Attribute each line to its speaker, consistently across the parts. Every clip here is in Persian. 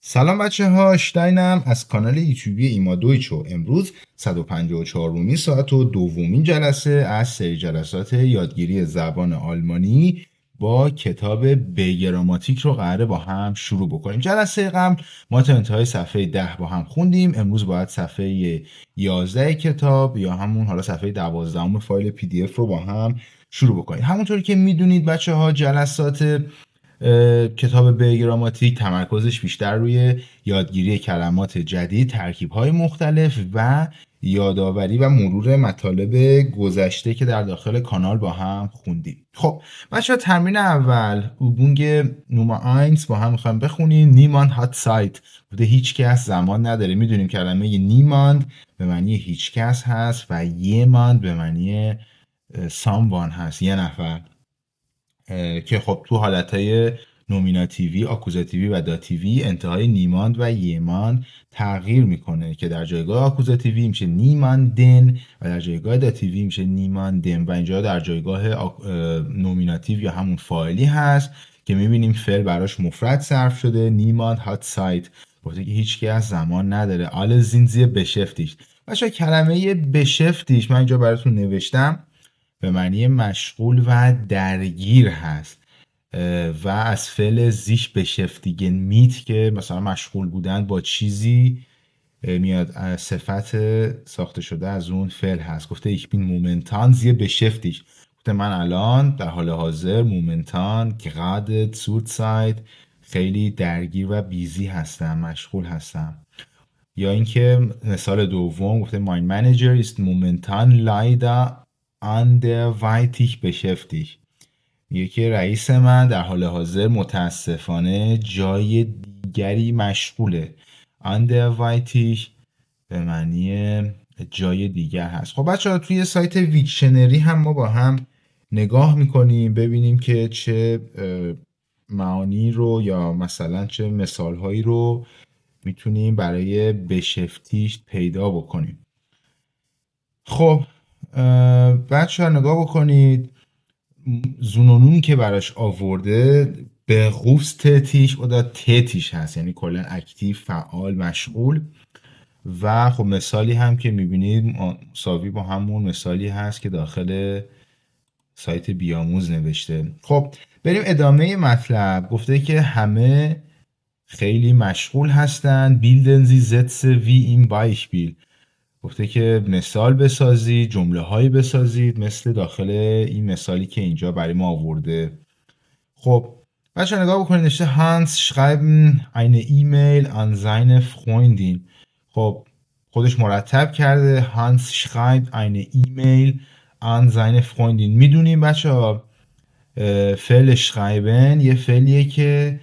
Speaker 1: سلام بچه ها، شتاینم از کانال یوتیوبی ایما دویچو. امروز 154مین ساعت و دومین جلسه از سری جلسات یادگیری زبان آلمانی با کتاب بگراماتیک رو قراره با هم شروع بکنیم. جلسه قبل ما تا انتهای صفحه 10 با هم خوندیم. امروز باید صفحه 11 کتاب یا همون حالا صفحه 12 فایل PDF رو با هم شروع بکنیم. همونطوری که میدونید بچه ها، جلسات کتاب بگراماتیک تمرکزش بیشتر روی یادگیری کلمات جدید، ترکیب‌های مختلف و یادآوری و مرور مطالب گذشته که در داخل کانال با هم خوندیم. خب بچه‌ها، تمرین اول اوبونگ نومر 1 با هم می‌خوایم بخونیم. نیماند هات زایت، بوده هیچ کس زمان نداره. میدونیم کلمه نیماند به معنی هیچ کس هست و یماند به معنی someone هست، یه نفر، که خب تو حالتهای نومیناتیوی، آکوزاتیوی و داتیوی انتهای نیماند و یماند تغییر میکنه که در جایگاه آکوزاتیوی میشه نیماندن و در جایگاه داتیوی میشه نیماندن و اینجا در جایگاه نومیناتیو یا همون فاعلی هست که میبینیم فعل براش مفرد صرف شده. نیماند هات زایت، گفته که هیچ کس زمان نداره. آل زینزی بشفتیش. بچه کلمه بشفتیش من اینجا براتون نوشتم، به معنی مشغول و درگیر هست و از فعل زیش بشفتیگن میت که مثلا مشغول بودن با چیزی میاد، صفت ساخته شده از اون فعل هست. گفته ایک بین مومنتان زیه بشفتیش، گفته من الان در حال حاضر مومنتان gerade zurzeit خیلی درگیر و بیزی هستم، مشغول هستم. یا اینکه مثال دوم گفته mein Manager ist momentan leider anderweitig beschäftigt، میگه که رئیس من در حال حاضر متاسفانه جای دیگری مشغوله. anderweitig به معنی جای دیگر هست. خب بچه ها، توی سایت ویکشنری هم ما با هم نگاه میکنیم ببینیم که چه معانی رو یا مثلا چه مثال هایی رو میتونیم برای بشفتیش پیدا بکنیم. خب بچه ها نگاه بکنید، زونونون که براش آورده به غوفس تتیش و دا تتیش هست، یعنی کلا اکتیو، فعال، مشغول. و خب مثالی هم که میبینید مساوی با همون مثالی هست که داخل سایت بیاموز نوشته. خب بریم ادامه مطلب. گفته که همه خیلی مشغول هستن. bilden sie Sätze wie im Beispiel، گفته که مثال بسازید، جمله هایی بسازید مثل داخل این مثالی که اینجا برای ما آورده. خب بچه نگاه بکنید، نوشته هانس schreiben eine E-Mail an seine Freundin. خب خودش مرتب کرده، هانس schreibt eine E-Mail an seine Freundin. میدونیم بچه ها فعل schreiben یه فعلیه که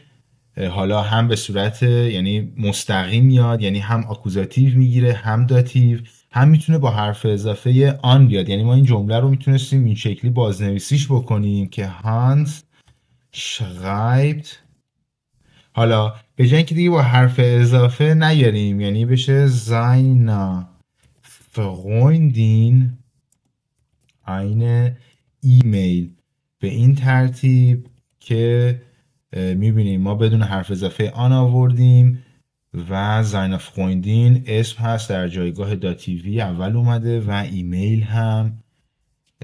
Speaker 1: حالا هم به صورت یعنی مستقیم میاد، یعنی هم آکوزاتیو میگیره هم داتیو، هم میتونه با حرف اضافه آن بیاد. یعنی ما این جمله رو میتونستیم این شکلی بازنویسیش بکنیم که هانس schreibt، حالا به جای اینکه دیگه با حرف اضافه نیاریم یعنی بشه seiner Freundin eine E-Mail، به این ترتیب که میبینیم ما بدون حرف اضافه آن آوردیم و seiner Freundin اسم هست در جایگاه داتیوی اول اومده و ایمیل هم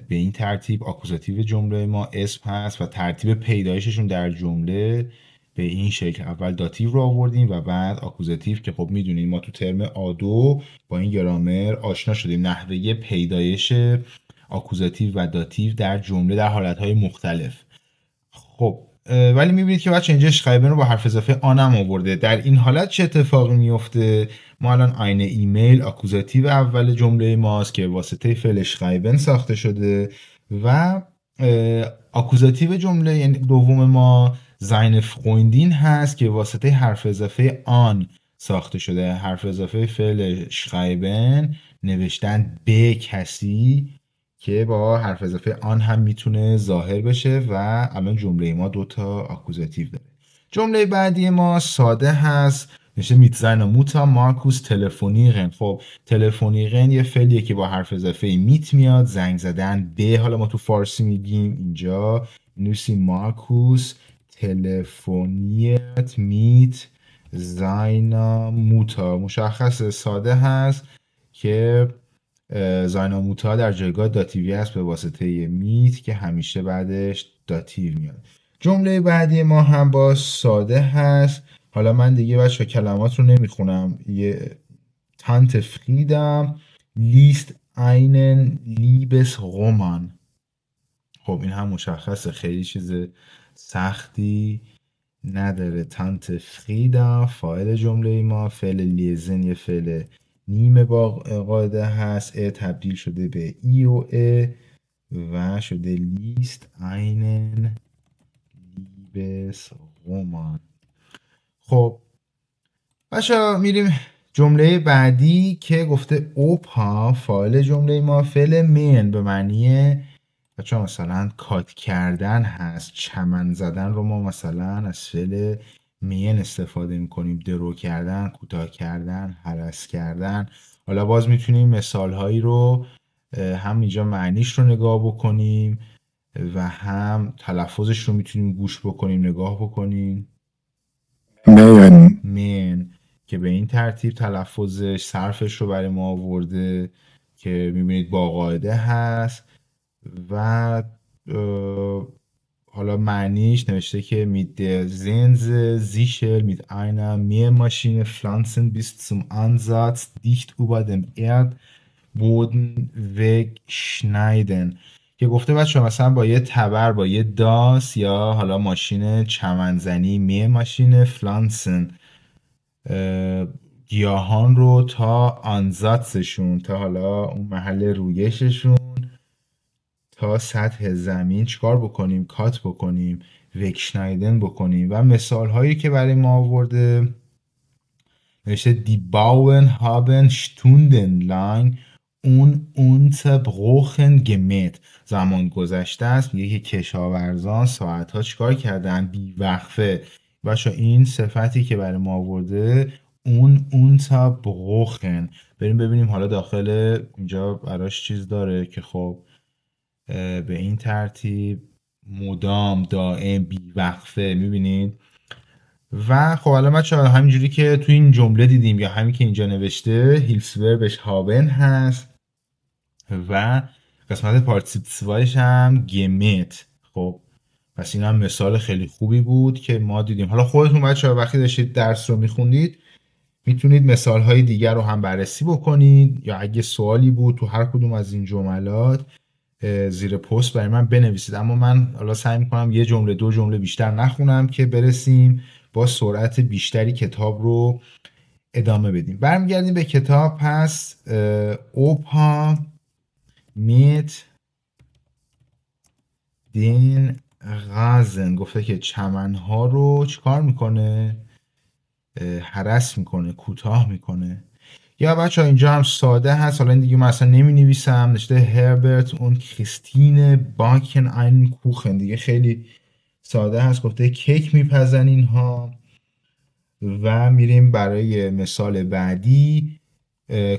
Speaker 1: به این ترتیب آکوزاتیو جمله ما اسم هست و ترتیب پیدایششون در جمله به این شکل، اول داتیو رو آوردیم و بعد آکوزاتیو که خب میدونیم ما تو ترم آدو با این گرامر آشنا شدیم، نحوه پیدایش آکوزاتیو و داتیو در جمله در حالتهای مختلف. خب ولی میبینید که بچه اینجا شخایبن رو با حرف اضافه آنم آورده. در این حالت چه اتفاقی میفته؟ ما الان eine ایمیل آکوزاتیو اول جمله ماست که واسطه فعل شخایبن ساخته شده و آکوزاتیو جمله یعنی دوم ما seine Freundin هست که واسطه حرف اضافه آن ساخته شده. حرف اضافه فعل شخایبن نوشتن به کسی که با حرف اضافه آن هم میتونه ظاهر بشه و الان جمله ما دوتا آکوزاتیو داره. جمله بعدی ما ساده هست، نشه میتزن موتا مارکوس تلفونیرن. خب تلفونیرن یه فعلیه که با حرف اضافه میت میاد، زنگ زدن به، حالا ما تو فارسی میگیم. اینجا نویسی مارکوس تلفونیت میت زاینا موتا. مشخص ساده هست که زاینا موتا در جایگاه داتیوی هست به واسطه میت که همیشه بعدش داتیو میاد. جمله بعدی ما هم با ساده هست. حالا من دیگه بچه کلمات رو نمیخونم. یه تانت فریدم لیست einen Liebesroman. خب این هم مشخصه، خیلی چیز سختی نداره. تانت فریدا فاعل جمله ما، فعل لیزن یه فعل نیمه با قاعده هست، تبدیل شده به ای و و شده لیست einen Liebesroman. خب بچه میریم جمله بعدی که گفته اوپا فاعل جمله ما فعل من به معنی بچه مثلا کات کردن هست. چمن زدن رو ما مثلا از فعل مین استفاده میکنیم. درو کردن، کوتاه کردن، هرس کردن. حالا باز میتونیم مثال هایی رو هم اینجا معنیش رو نگاه بکنیم و هم تلفظش رو میتونیم گوش بکنیم، نگاه بکنیم. من که به این ترتیب تلفظش، صرفش رو برای ما آورده که میبینید با قاعده هست و حالا معنیش نوشته که mit der Sense sicher mit einer Mähmaschine Pflanzen bis zum Ansatz dicht über dem Erdboden wegschneiden. که گفته بچه مثلا با یه تبر، با یه داس یا حالا ماشین چمنزنی، ماشین فلانسن، گیاهان رو تا آنزاتسشون، تا حالا اون محل رویششون، تا سطح زمین چیکار بکنیم؟ کات بکنیم، وکشنایدن بکنیم. و مثال هایی که برای ما آورده نوشته die Bauern haben stundenlang ununterbrochen gemäht. زمان گذشته است، میگه که کشاورزان ساعت ها چیکار کردن؟ بی وقفه. بچه این صفتی که برای ما آورده ununterbrochen. بریم ببینیم حالا داخل اینجا براش چیز داره که خب به این ترتیب مدام، دائم، بی وقفه. میبینید؟ و خب الان بچه همینجوری که تو این جمله دیدیم یا همین که اینجا نوشته هیلسوربش هابن هست و قسمت پارتیسیپایش هم گمت. خب پس این هم مثال خیلی خوبی بود که ما دیدیم. حالا خودتون بچه وقتی داشتید درس رو میخوندید میتونید مثال های دیگر رو هم بررسی بکنید یا اگه سوالی بود تو هر کدوم از این جملات زیر پست برای من بنویسید. اما من حالا سعی میکنم یه جمله دو جمله بیشتر نخونم که برسیم با سرعت بیشتری کتاب رو ادامه بدیم. برمیگردیم به کتاب. پس اوپا میت دین غازن گفته که چمنها رو چیکار میکنه؟ هرس میکنه، کوتاه میکنه. یا بچه اینجا هم ساده هست، حالا این دیگه من اصلا نمی نویسم. نشده هربرت اون کریستین باکن این کوخن. دیگه خیلی ساده هست، گفته کیک میپزن اینها. و میریم برای مثال بعدی.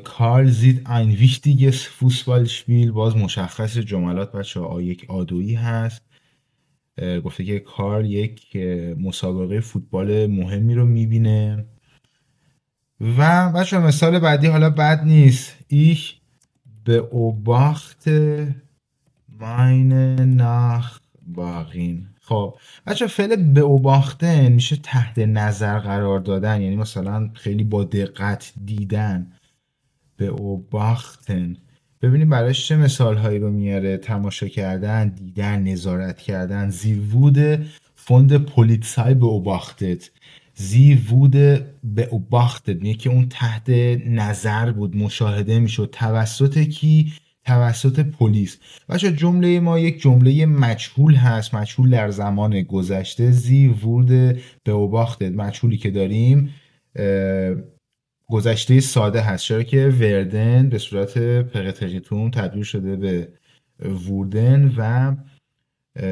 Speaker 1: کارل زید ein wichtiges Fußballspiel. باز مشخص جملات بچه یک آدویی هست. گفته که کارل یک مسابقه فوتبال مهمی رو میبینه. و بچه مثال بعدی حالا بد نیست. Ich beobachte meine Nachbarin. خب بچه فعل beobachten میشه تحت نظر قرار دادن، یعنی مثلا خیلی با دقت دیدن. beobachten. ببینیم براش چه مثال هایی رو میاره. تماشا کردن، دیدن، نظارت کردن. Sie wurde von der Polizei beobachtet. زی ووده beobachtet میگه که اون تحت نظر بود، مشاهده میشد. توسط کی؟ توسط پلیس. بچه جمله ما یک جمله مجهول هست، مجهول در زمان گذشته. زی ووده beobachtet، مجهولی که داریم گذشته ساده هست، چرا که وردن به صورت پرتقیتون تبدیل شده به ووردن و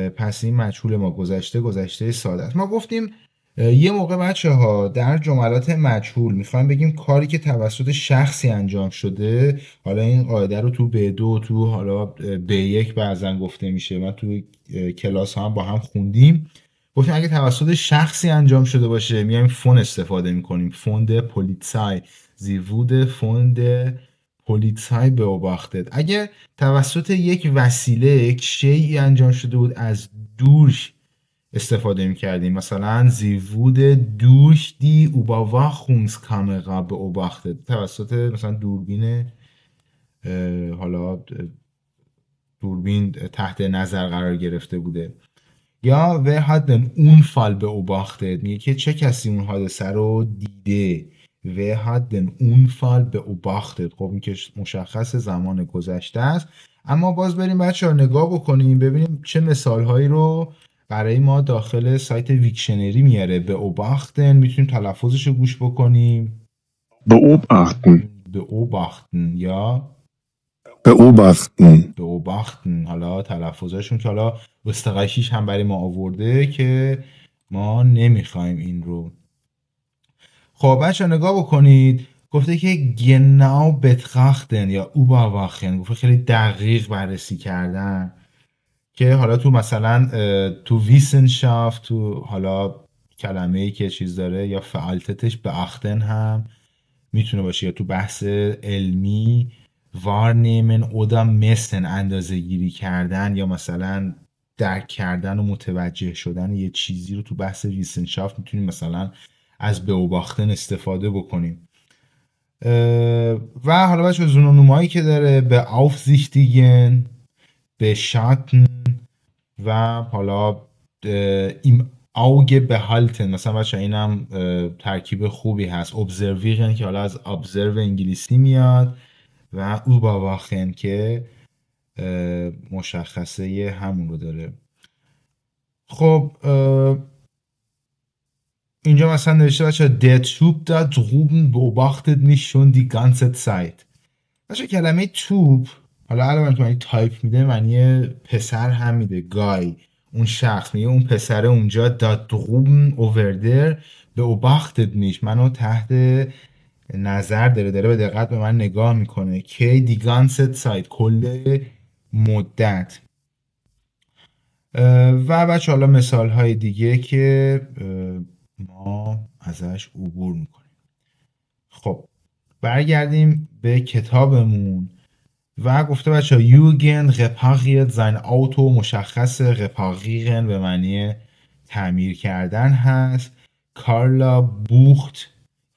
Speaker 1: پس این مجهول ما گذشته ساده است. ما گفتیم یه موقع بچه ها در جملات مجهول میخوایم بگیم کاری که توسط شخصی انجام شده. حالا این قاعده رو تو B2 تو حالا B1 بعضا گفته میشه، من تو کلاس هم با هم خوندیم. گفتیم اگه توسط شخصی انجام شده باشه میایم فون استفاده میکنیم، فوند پولیتسای زیوود فوند پولیتسای beobachtet. اگه توسط یک وسیله یک شیئی انجام شده بود از دور استفاده میکردیم، مثلا sie wurde durch die Überwachungskamera beobachtet، توسط مثلا دوربین حالا دوربین تحت نظر قرار گرفته بوده. یا wer hat den Unfall beobachtet، میگه که چه کسی اون حادثه رو دیده. wer hat den Unfall beobachtet، خب این که مشخص زمان گذشته است. اما باز بریم بچه ها نگاه بکنیم ببینیم چه مثال هایی رو برای ما داخل سایت ویکشنری میاره. beobachten میتونیم تلفظش رو گوش بکنیم.
Speaker 2: beobachten,
Speaker 1: beobachten یا
Speaker 2: beobachten,
Speaker 1: beobachten. حالا تلفظشون که حالا استقایشیش هم برای ما آورده که ما نمیخوایم این رو. خب بچه نگاه بکنید، گفته که genau betrachten یا überwachen، گفته خیلی دقیق بررسی کردن. که حالا تو مثلا تو ویسنشافت تو حالا کلمه ای که چیز داره یا فعالتتش به اختن هم میتونه باشه، یا تو بحث علمی وارنیمن oder messen اندازه گیری کردن یا مثلا درک کردن و متوجه شدن یه چیزی رو تو بحث ویسنشافت میتونیم مثلا از beobachten استفاده بکنیم. و حالا بچه زونونومایی که داره به aufsichtigen، به schatten و حالا این auge behalten. مثلا بچه اینم ترکیب خوبی هست. observieren که حالا از observe انگلیسی میاد و überwachen که مشخصه همون رو داره. خب اینجا مثلا نوشته بچه der Typ da drüben beobachtet mich schon die ganze Zeit. بچه کلمه توپ حالا علاوه که معنی تایپ میده معنی پسر هم میده، گای. اون شخص میگه اون پسره اونجا da drüben over there beobachtet mich، منو تحت نظر داره به دقت به من نگاه میکنه. که die ganze Zeit کل مدت. و بچه حالا مثال های دیگه که ما ازش عبور میکنیم. خب برگردیم به کتابمون و گفته بچه یوگن repariert sein Auto، مشخص reparieren به معنی تعمیر کردن هست. کارلا bucht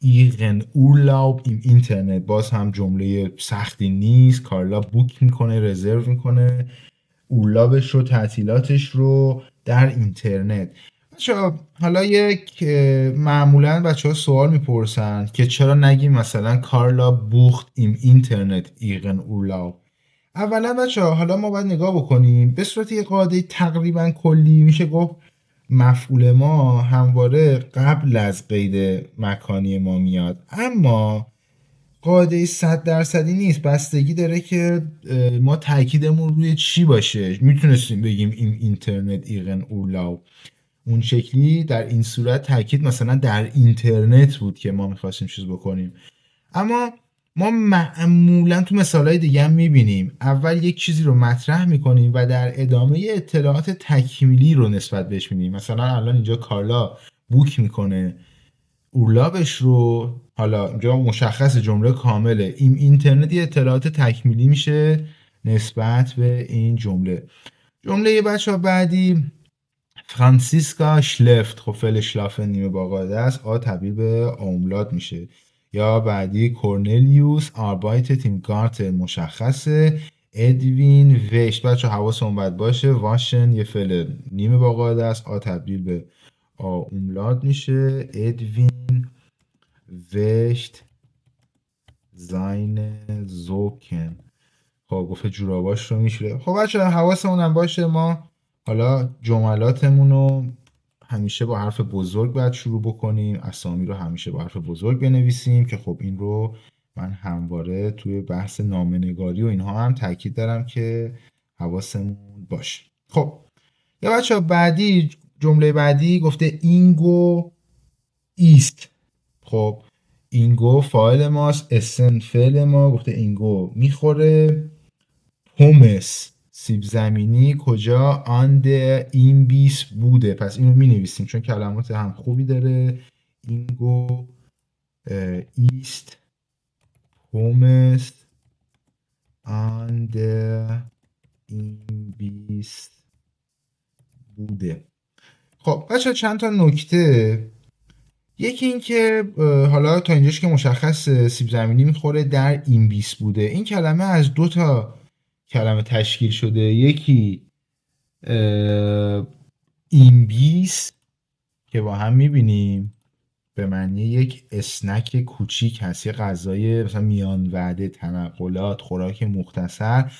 Speaker 1: ihren Urlaub im اینترنت، باز هم جمله سختی نیست. کارلا بوک میکنه، رزرو میکنه اورلابش رو، تعطیلاتش رو در اینترنت. حالا یک معمولا بچه ها سوال میپرسن که چرا نگیم مثلا کارلا بوخت ایم اینترنت ایغن اورلاub. اولا بچه ها حالا ما باید نگاه بکنیم به صورت یک قاعده تقریبا کلی میشه گفت مفعول ما همواره قبل از قید مکانی ما میاد، اما قاعده 100% نیست، بستگی داره که ما تاکیدمون روی چی باشه. میتونستیم بگیم این اینترنت ایغن اورلاub، اون شکلی در این صورت تاکید مثلا در اینترنت بود که ما میخواستیم چیز بکنیم. اما ما معمولا تو مثالهای دیگه هم میبینیم اول یک چیزی رو مطرح میکنیم و در ادامه اطلاعات تکمیلی رو نسبت بهش میدیم. مثلا الان اینجا کارلا بوک میکنه اورلابش رو، حالا اینجا مشخص جمله کامله، این اینترنت یه اطلاعات تکمیلی میشه نسبت به این جمله. جمله بچه ها بعدی فرانسیسکا شلفت، خب فعل شلافن نیمه با قاعده است، آ تبدیل به آملات میشه. یا بعدی کورنلیوس آربایتت این گارتن، مشخصه. ادوین وشت، بچه حواسمون باید باشه واشن یه فعل نیمه با قاعده است، آ تبدیل به آملات میشه. ادوین وشت زاین زوکن، خب گفته جوراباش رو میشوره. خب بچه حواسمون هم باشه ما حالا جملاتمون رو همیشه با حرف بزرگ باید شروع بکنیم، اسامی رو همیشه با حرف بزرگ بنویسیم که خب این رو من همواره توی بحث نامه‌نگاری و اینها هم تاکید دارم که حواسمون باشه. خب یا بچه بعدی جمله بعدی گفته اینگو ایست. خب اینگو فاعل ماست، اسن فعل ما، گفته اینگو میخوره. پومس سیب زمینی کجا؟ آن در این بیس بوده. پس اینو می نویسیم چون کلمات هم خوبی داره. اینگو ایست پومس آن در این بیس بوده. خب بچه چند تا نکته. یکی این که حالا تا اینجاش که مشخص سیب زمینی میخوره در این بیس بوده. این کلمه از 2 تا کلمه تشکیل شده. یکی این بیس که با هم میبینیم به معنی یک اسنک کوچیک هست، یه غذای مثلا میان وعده، تنقلات، خوراک مختصر.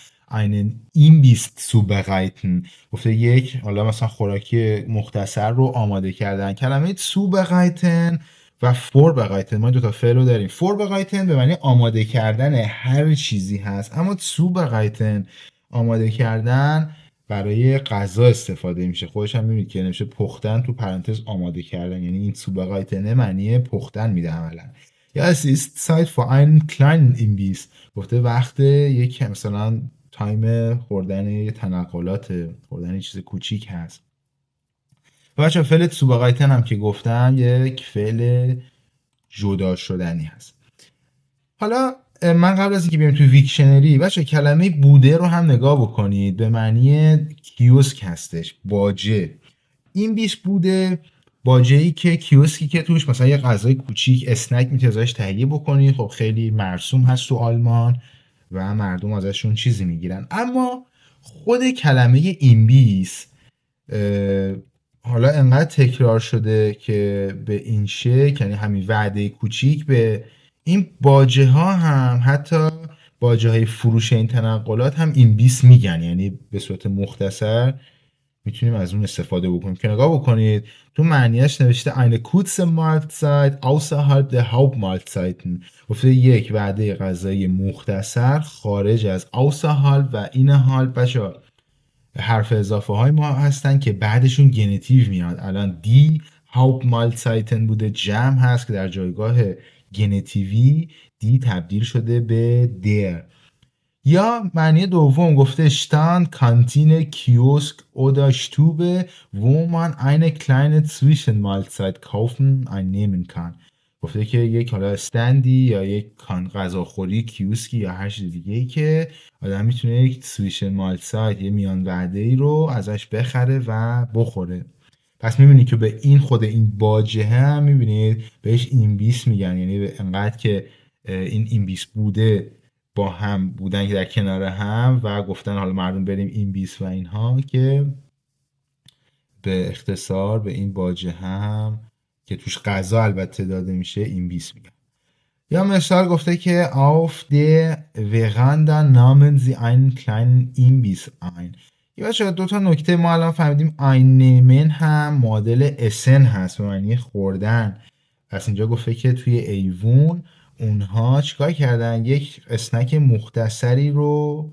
Speaker 1: این بیست zubereiten گفته یک حالا مثلا خوراکی مختصر رو آماده کردن. کلمه zubereiten و vorbereiten ما 2 تا فعل رو داریم. vorbereiten به معنی آماده کردن هر چیزی هست، اما zubereiten آماده کردن برای غذا استفاده میشه. خودش هم میبینید که نمیشه پختن تو پرانتز آماده کردن، یعنی این zubereiten معنی پختن میده عملا. یا es ist Zeit für einen kleinen Imbiss گفته وقت یک مثلا تایم خوردن یه تنقلات، خوردن یه چیز کوچیک هست. و بچه فعل zubereiten هم که گفتم یک فعل جدا شدنی هست. حالا من قبل از اینکه بیایم تو ویکشنری بچه کلمه بوده رو هم نگاه بکنید. به معنی کیوسک هستش، باجه. این بیس بوده باجه‌ای که کیوسکی که توش مثلا یه غذای کوچیک اسنک میتونی ازش تهیه بکنی. خب خیلی مرسوم هست تو آلمان و مردم ازشون چیزی میگیرن. اما خود کلمه این بیس حالا انقدر تکرار شده که به این شکل، یعنی همین وعده کوچیک، به این باجه ها هم حتی باجه های فروش این تنقلات هم این بیس میگن، یعنی به صورت مختصر میتونیم از اون استفاده بکنیم. که نگاه بکنید تو معنیش نوشته eine kurze Mahlzeit außerhalb der Hauptmahlzeiten گفته یک وعده غذایی مختصر خارج از außerhalb و innerhalb. بچه حرف اضافه های ما هستن که بعدشون گنتیو میاد. الان دی Hauptmahlzeiten بوده، جمع هست که در جایگاه گنتیوی دی تبدیل شده به در. یا معنی دوم گفته Stand, Kantine, Kiosk oder Stube, wo man eine kleine Zwischenmahlzeit kaufen einnehmen kann. گفته که یک حالا استندی یا یک غذاخوری، کیوسکی یا هر چیز دیگه ای که آدم میتونه یک سویشن مالسایت، یه میان وعده ای رو ازش بخره و بخوره. پس میبینید که به این خود این باجه هم میبینید بهش این بیس میگن، یعنی انقدر که این بیس بوده با هم بودن که در کنار هم و گفتن حالا مردم بریم این بیس و اینها، که به اختصار به این باجه هم که توش غذا البته داده میشه این بیس میگن. یا مثال گفته که auf der Veranda nahmen sie einen kleinen Imbiss ein. یا بچه 2 تا نکته ما الان فهمیدیم einnehmen هم معادل اسن هست به معنی خوردن. پس اینجا گفته که توی ایوون اونها چیکار کردن؟ یک اسنک مختصری رو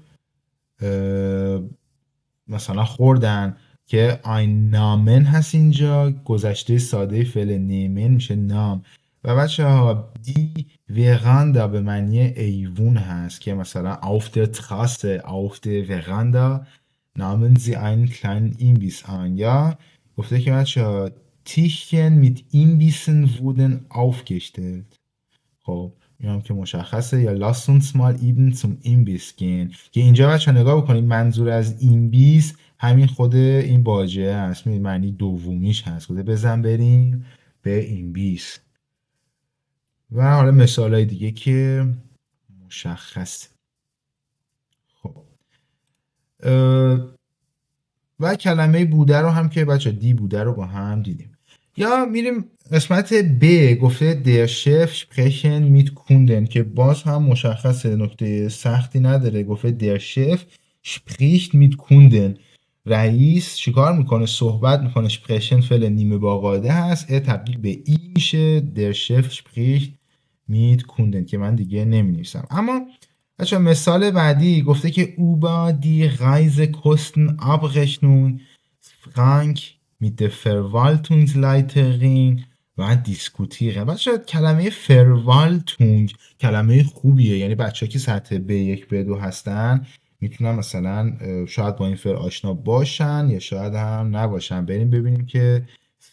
Speaker 1: مثلا خوردن که ein Namen هست اینجا، گذشته ساده فعل نیمن میشه نام. و بچه ها دی Veranda به معنی ایوون هست که مثلا auf der Terrasse, auf der Veranda nahmen sie einen kleinen Imbiss ein. یا گفته که بچه ها Tischchen mit Imbissen wurden aufgestellt. خب این هم که مشخصه. یا lass uns mal eben zum Imbiss gehen که اینجا بچه ها نگاه بکنید منظور از ایمبیس همین خود این باجه هست، معنی دومیش هست، گفته بزن بریم به ایمبیس. و حالا مثال های دیگه که مشخصه. خب و کلمه بوده رو هم که بچه دی بوده رو با هم دیدیم. یا میریم قسمت ب. گفته der Chef sprechen mit Kunden که باز هم مشخصه، نکته سختی نداره. گفته der Chef spricht mit Kunden، رئیس چیکار میکنه؟ صحبت میکنه. sprechen فعل نیمه باقاعده هست، تبدیل به ای میشه. der Chef spricht mit Kunden که من دیگه نمی‌نویسم. اما بچه مثال بعدی گفته که über die Reisekostenabrechnung Frank mit der Verwaltungsleiterin و دیسکوتیره. بچه کلمه فروالتونگ کلمه خوبیه، یعنی بچه که سطح B1 B2 هستن میتونن مثلا شاید با این فعل آشنا باشن یا شاید هم نباشن. بریم ببینیم که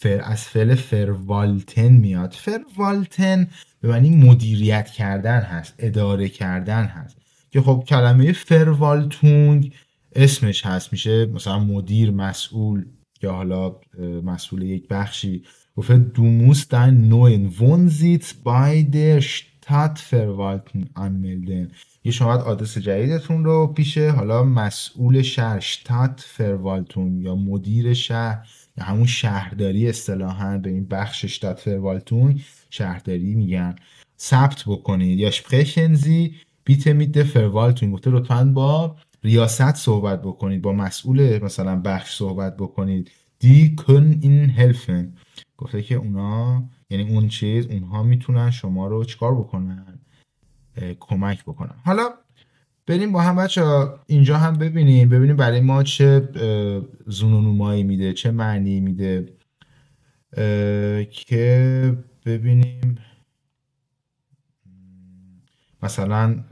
Speaker 1: از فعل فروالتن میاد. فروالتن به معنی مدیریت کردن هست، اداره کردن هست، که خب کلمه فروالتونگ اسمش هست، میشه مثلا مدیر، مسئول، یا حالا مسئول یک بخشی. گفته du musst deinen neuen Wohnsitz bei der Stadtverwaltung anmelden. یه شما باید آدرس جدیدتون رو پیش حالا مسئول شهر Stadtverwaltung یا مدیر شهر یا همون شهرداری اصطلاحاً به این بخش Stadtverwaltung شهرداری میگن ثبت بکنید. یا sprechen Sie bitte mit der Verwaltung. گفته لطفاً با ریاست صحبت بکنید، با مسئول مثلا بخش صحبت بکنید. Die können Ihnen helfen. گفته که اونا یعنی اونها میتونن شما رو چیکار بکنن؟ کمک بکنن. حالا بریم با هم بچه اینجا هم ببینیم برای ما چه زونونومایی میده، چه معنی میده، که ببینیم مثلا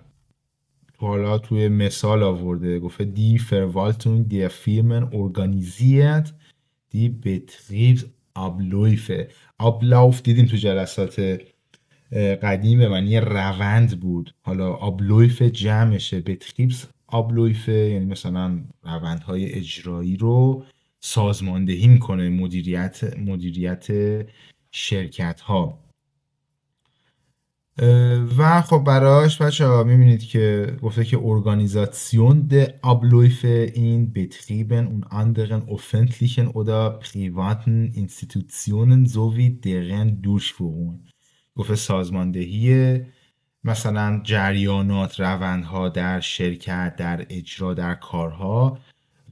Speaker 1: حالا توی مثال آورده، گفته die Verwaltung der Firmen organisiert die Betriebsabläufe. Ablauf دیدیم تو جلسات قدیم به معنی روند بود، حالا Abläufe جمعشه. Betriebsabläufe یعنی مثلا روندهای اجرایی رو سازماندهی میکنه، مدیریت شرکت ها. و خب براش بچه ها میبینید که گفته که Organisation der Abläufe in Betrieben und anderen öffentlichen oder privaten Institutionen sowie deren Durchführung. گفته سازماندهی مثلا جریانات، روندها در شرکت، در اجرا، در کارها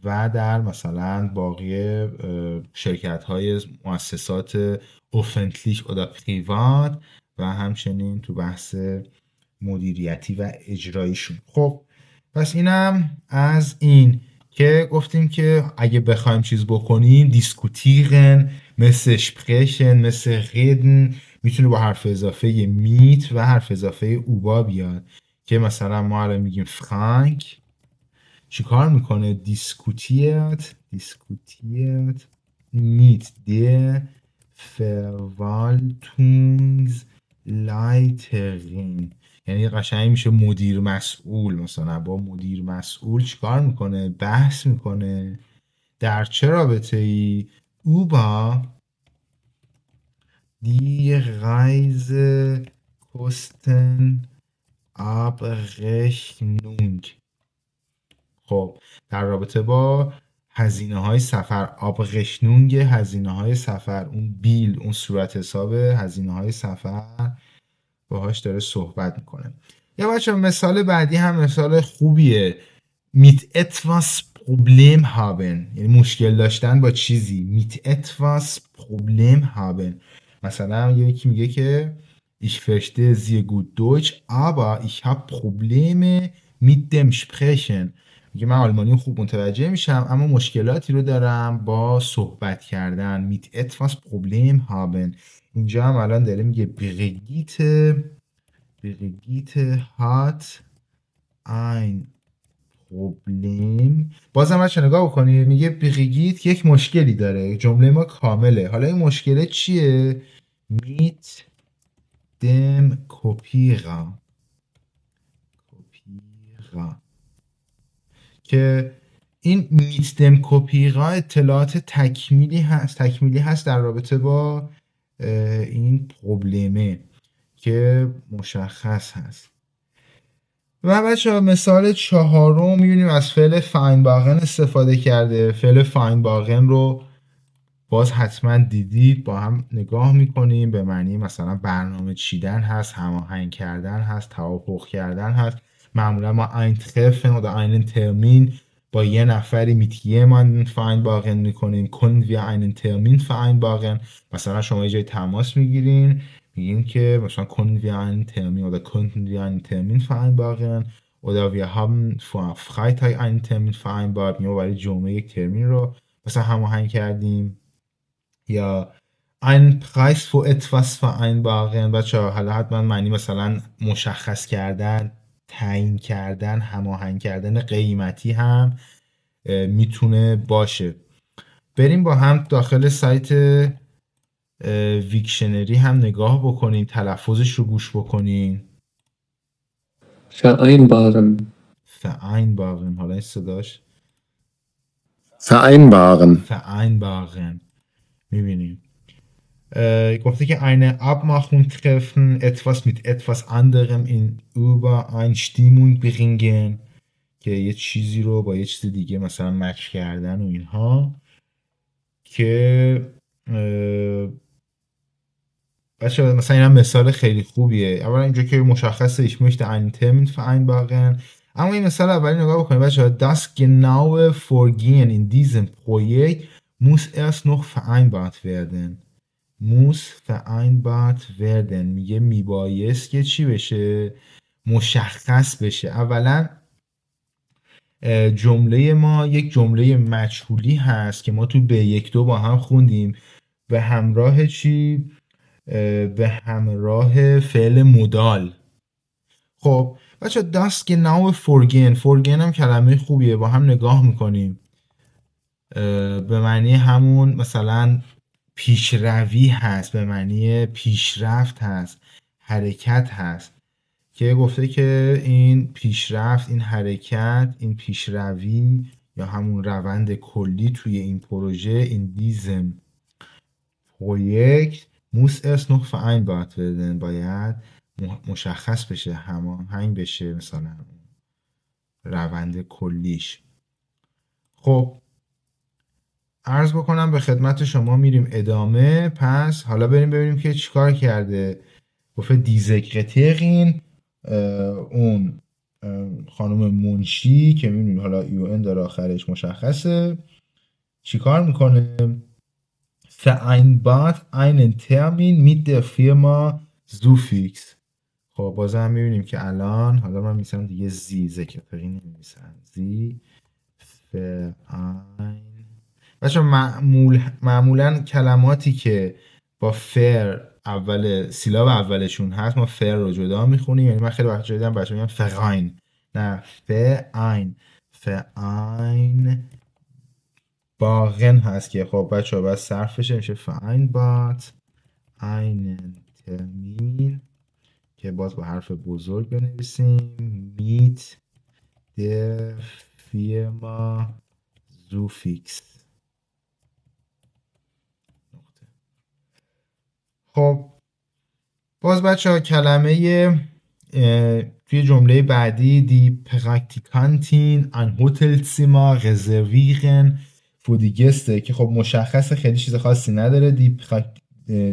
Speaker 1: و در مثلا باقی شرکت های مؤسسات öffentlich oder privat و همچنین تو بحث مدیریتی و اجراییشون. خب پس اینم از این که گفتیم که اگه بخوایم چیز بکنیم دیسکوتیرن، مثل sprechen، مثل reden، میتونه با حرف اضافه میت و حرف اضافه اوبا بیاد، که مثلا ما الان میگیم فرانک چیکار میکنه؟ دیسکوتیرت mit der Verwaltungsleiterin، یعنی قشنگ میشه مدیر مسئول. مثلا با مدیر مسئول چیکار میکنه؟ بحث میکنه. در چه رابطه ای؟ über die Reisekostenabrechnung. خب در رابطه با هزینه های سفر. آبغشنونگ هزینه های سفر، اون بیل، اون صورت حساب هزینه های سفر باهاش داره صحبت میکنه. یا بچه مثال بعدی هم مثال خوبیه. mit etwas Problem haben، یعنی مشکل داشتن با چیزی. mit etwas Problem haben. مثلا یکی میگه که ich verstehe sehr gut Deutsch aber ich habe Probleme mit dem Sprechen. میگه من آلمانی خوب متوجه میشم اما مشکلاتی رو دارم با صحبت کردن. mit etwas Problem haben. اینجا هم الان داره میگه Brigitte hat ein Problem. بازم بچه نگاه بکنید، میگه Brigitte یک مشکلی داره. جمله ما کامله. حالا این مشکل چیه؟ mit dem Kopierer که این mit dem Kopierer اطلاعات تکمیلی هست در رابطه با این پروبلمه که مشخص هست. و بچه مثال چهارم میبینیم از فعل فاینباغن استفاده کرده. فعل فاینباغن رو باز حتما دیدید، با هم نگاه میکنیم. به معنی مثلا برنامه چیدن هست، هماهنگ کردن هست، توافق کردن هست. معمولا ما ein Treffen oder einen Termin با یه نفری mit jemandem vereinbaren میکنیم. können wir einen Termin vereinbaren. مثلا شما یه جای تماس میگیرین، میگین که مثلا können wir einen Termin oder könnten wir einen Termin vereinbaren oder wir haben vor Freitag einen Termin vereinbart. ما برای جمعه یک ترمین رو مثلا هماهنگ کردیم. یا einen Preis für etwas vereinbaren. بچه حالا حتما معنی مثلا مشخص کردن، تعیین کردن، هماهنگ کردن قیمتی هم میتونه باشه. بریم با هم داخل سایت ویکشنری هم نگاه بکنیم، تلفظش رو گوش بکنیم.
Speaker 3: vereinbaren,
Speaker 1: vereinbaren، حالا این صداش
Speaker 2: Vereinbaren.
Speaker 1: vereinbaren میبینیم گفته که eine Abmachung treffen, etwas mit etwas anderem in Übereinstimmung bringen، که یه چیزی رو با یه چیز دیگه مثلا مچ کردن و اینها. که بچه مثلا این هم مثال خیلی خوبیه. اولا اینجا که مشخصه ich möchte einen Termin vereinbaren، اما این مثال اولی نگاه بکنید بچه das genaue Vorgehen in diesem Projekt muss erst noch vereinbart werden. muss vereinbart werden میگه میبایست که چی بشه؟ مشخص بشه. اولا جمله ما یک جمله مجهولی هست که ما تو B1-2 با هم خوندیم به همراه چی؟ به همراه فعل مدال. خب بچه das genaue Vorgehen، Vorgehen هم کلمه خوبیه، با هم نگاه میکنیم. به معنی همون مثلا پیشروی هست، به معنی پیشرفت هست، حرکت هست، که گفته که این پیشرفت، این حرکت، این پیشروی یا همون روند کلی توی این پروژه، این دیزم پروژه muss erst noch vereinbart werden، باید مشخص بشه، هماهنگ بشه مثلا روند کلیش. خب عرض بکنم به خدمت شما، میریم ادامه. پس حالا بریم ببینیم که چیکار کرده. گفته دیزکرترین، اون خانم منشی که میبینید حالا UN داره آخرش مشخصه، چیکار میکنه؟ vereinbart einen Termin mit der Firma Sufix. خب بازم میبینیم که الان حالا من میسم دیگه زی زکرترین نمیسم، زی verein. بچه معمولا کلماتی که با فر اول سیلاب اولشون هست ما فر رو جدا میخونیم. یعنی من خیلی وقت جدیدم بچه میگم فراین، نه فراین. فراین باغن هست که خب بچه ها باید صرفش میشه vereinbart einen Termin، که باز با حرف بزرگ بنویسیم mit der Firma Sufix. خب باز بچه ها کلمه توی جمله بعدی die Praktikantin ein Hotelzimmer reservieren für die Gäste، که خب مشخصه، خیلی چیز خاصی نداره.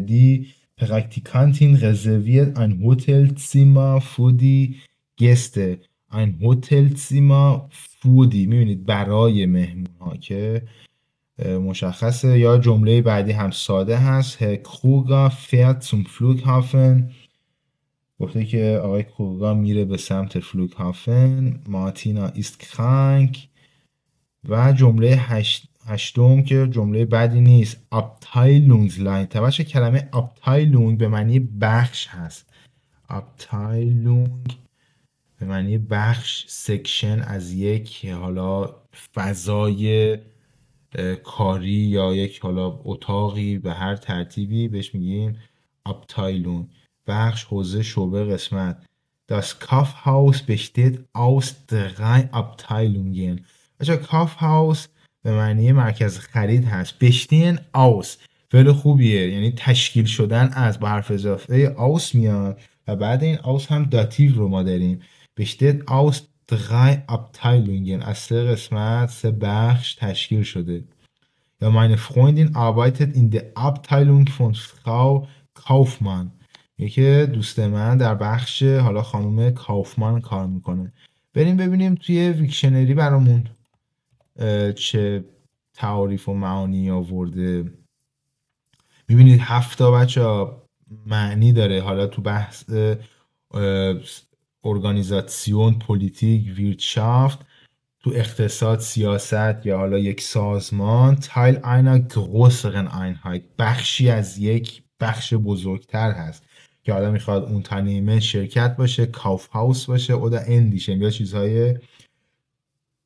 Speaker 1: die Praktikantin reserviert ein Hotelzimmer für die Gäste. ein Hotelzimmer für die، میبینید برای مهمون ها، که مشخصه. یا جمله بعدی هم ساده هست Herr Kruger fährt zum Flughafen، گفته که آقای کروگر میره به سمت فلوگهافن. مارتینا ist krank. و جمله هشتم که جمله بعدی نیست Abteilungsleiter. بچه کلمه Abteilung به معنی بخش هست. Abteilung به معنی بخش، سکشن از یک حالا فضای کاری یا یک حالا اتاقی به هر ترتیبی بهش میگیم Abteilung، بخش، حوزه، شعبه، قسمت. Das Kaufhaus besteht aus 3 Abteilungen. بچه Kaufhaus به معنی مرکز خرید هست. bestehen aus فعل خوبیه، یعنی تشکیل شدن از، با حرف اضافه aus میاد و بعد این aus هم داتیو رو ما داریم. besteht aus 3 Abteilungen، از 3 قسمت، 3 بخش تشکیل شده. Ja, meine Freundin arbeitet in der Abteilung von Frau Kaufmann. یکی دوست من در بخش حالا خانم کافمان کار میکنه. بریم ببینیم توی ویکشنری برامون چه تعاریف و معانی آورده. میبینید 7 تا بچه معنی داره. حالا تو بحث ارگانیزاسیون، پولیتیک، ویرتشافت، تو اقتصاد، سیاست یا حالا یک سازمان Teil einer größeren Einheit، بخشی از یک بخش بزرگتر هست که حالا میخواد اون تنیمه شرکت باشه، کاف هاوس باشه oder ähnlichem یا چیزهای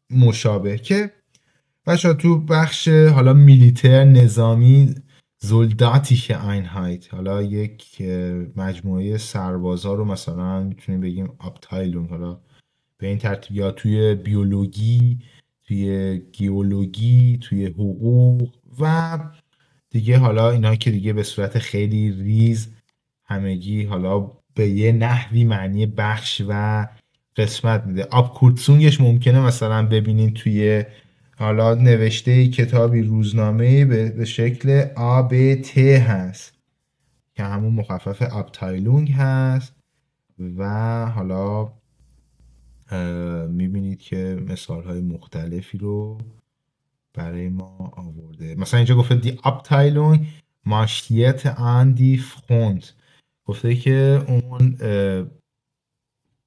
Speaker 1: مشابه. که بچه تو بخش حالا میلیتر نظامی زولداتیش اینهایت، حالا یک مجموعه سربازا رو مثلا میتونیم بگیم آبتایلون، حالا به این ترتیب، یا توی بیولوژی، توی گیولوژی، توی حقوق و دیگه، حالا اینا که دیگه به صورت خیلی ریز همگی حالا به یه نحوی معنی بخش و قسمت میده. آب کورتسونگش ممکنه مثلا ببینین توی حالا نوشته کتابی، روزنامه به شکل ABT هست که همون مخفف آبتایلونگ هست و حالا میبینید که مثال های مختلفی رو برای ما آورده. مثلا اینجا گفته دی Abteilung marschierte an die Front، گفته که اون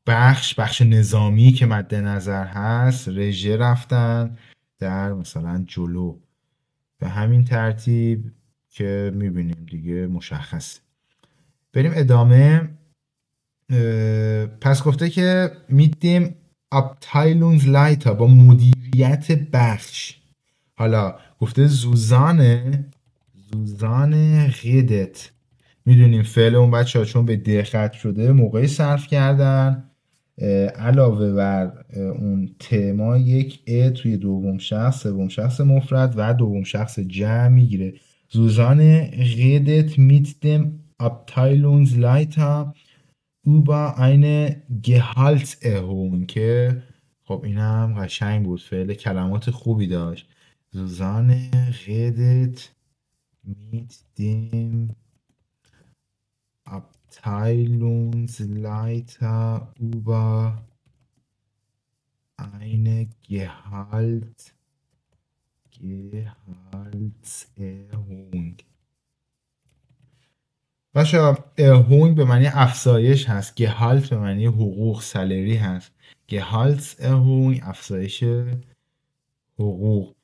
Speaker 1: بخش نظامی که مد نظر هست رژه رفتن در مثلا جلو. به همین ترتیب که میبینیم دیگه مشخصه. بریم ادامه. پس گفته که میدیم Abteilungsleiter، با مدیریت بخش. حالا گفته زوزانه غیدت، میدونیم فعل اون بچه ها چون به د ختم شده موقعی صرف کردن علاوه بر اون تما یک ا توی دوم شخص، سوم شخص مفرد و دوم شخص جمع میگیره. زوزانه غیدت mit dem Abteilungsleiter über eine Gehaltserhöhung، که خب این هم قشنگ بود، فعل کلمات خوبی داشت. زوزانه غیدت mit dem Abteilungsleiter über eine Gehaltserhöhung. باشا erhöhung به معنی افزایش هست، گهالت به معنی حقوق، سالری هست. Gehaltserhöhung افزایش حقوق.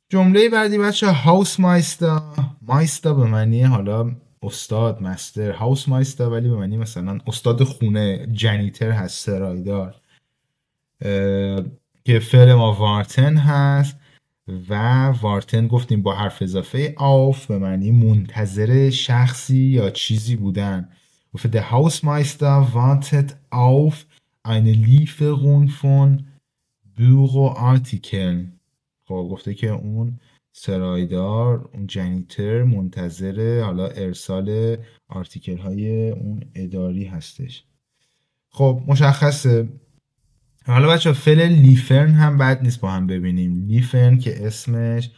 Speaker 1: جمله بعدی بچه هاوسمایستر، مایستر به معنی حالا استاد، مستر، هاوسمایستر ولی به معنی مثلا استاد خونه، جنیتر هست، سرایدار. که فعل ما وارتن هست و وارتن گفتیم با حرف اضافه آف به معنی منتظر شخصی یا چیزی بودن. گفته der Hausmeister wartet auf eine Lieferung von Büroartikeln. خب گفته که اون سرایدار، اون جنیتر منتظر حالا ارسال آرتیکل های اون اداری هستش. خب مشخصه. حالا بچه فعل لیفرن هم بد نیست با هم ببینیم. لیفرن که اسمش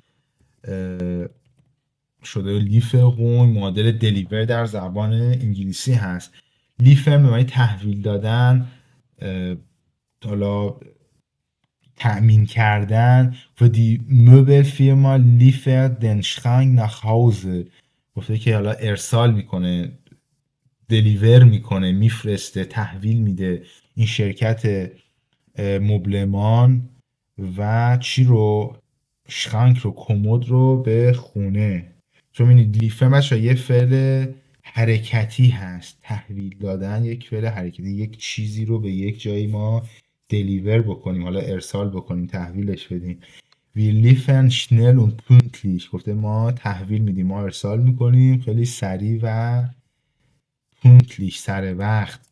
Speaker 1: شده لیفرون، معادل دلیور در زبان انگلیسی هست. لیفرن به معنی تحویل دادن، حالا تأمین کردن. و دی موبل فیرما لیفر دن شرانک nach Hause، گفته که حالا ارسال میکنه، دلیور میکنه، میفرسته، تحویل میده این شرکت مبلمان و چی رو؟ شرانک رو، کمد رو به خونه. چون می‌بینید لیفر بچه‌ها یه فعل حرکتی هست، تحویل دادن یک فعل حرکتی، یک چیزی رو به یک جایی ما دلیور بکنیم، حالا ارسال بکنیم، تحویلش بدیم. Wir liefern schnell und pünktlich، گفته ما تحویل میدیم، ما ارسال میکنیم خیلی سریع و pünktlich، سر وقت.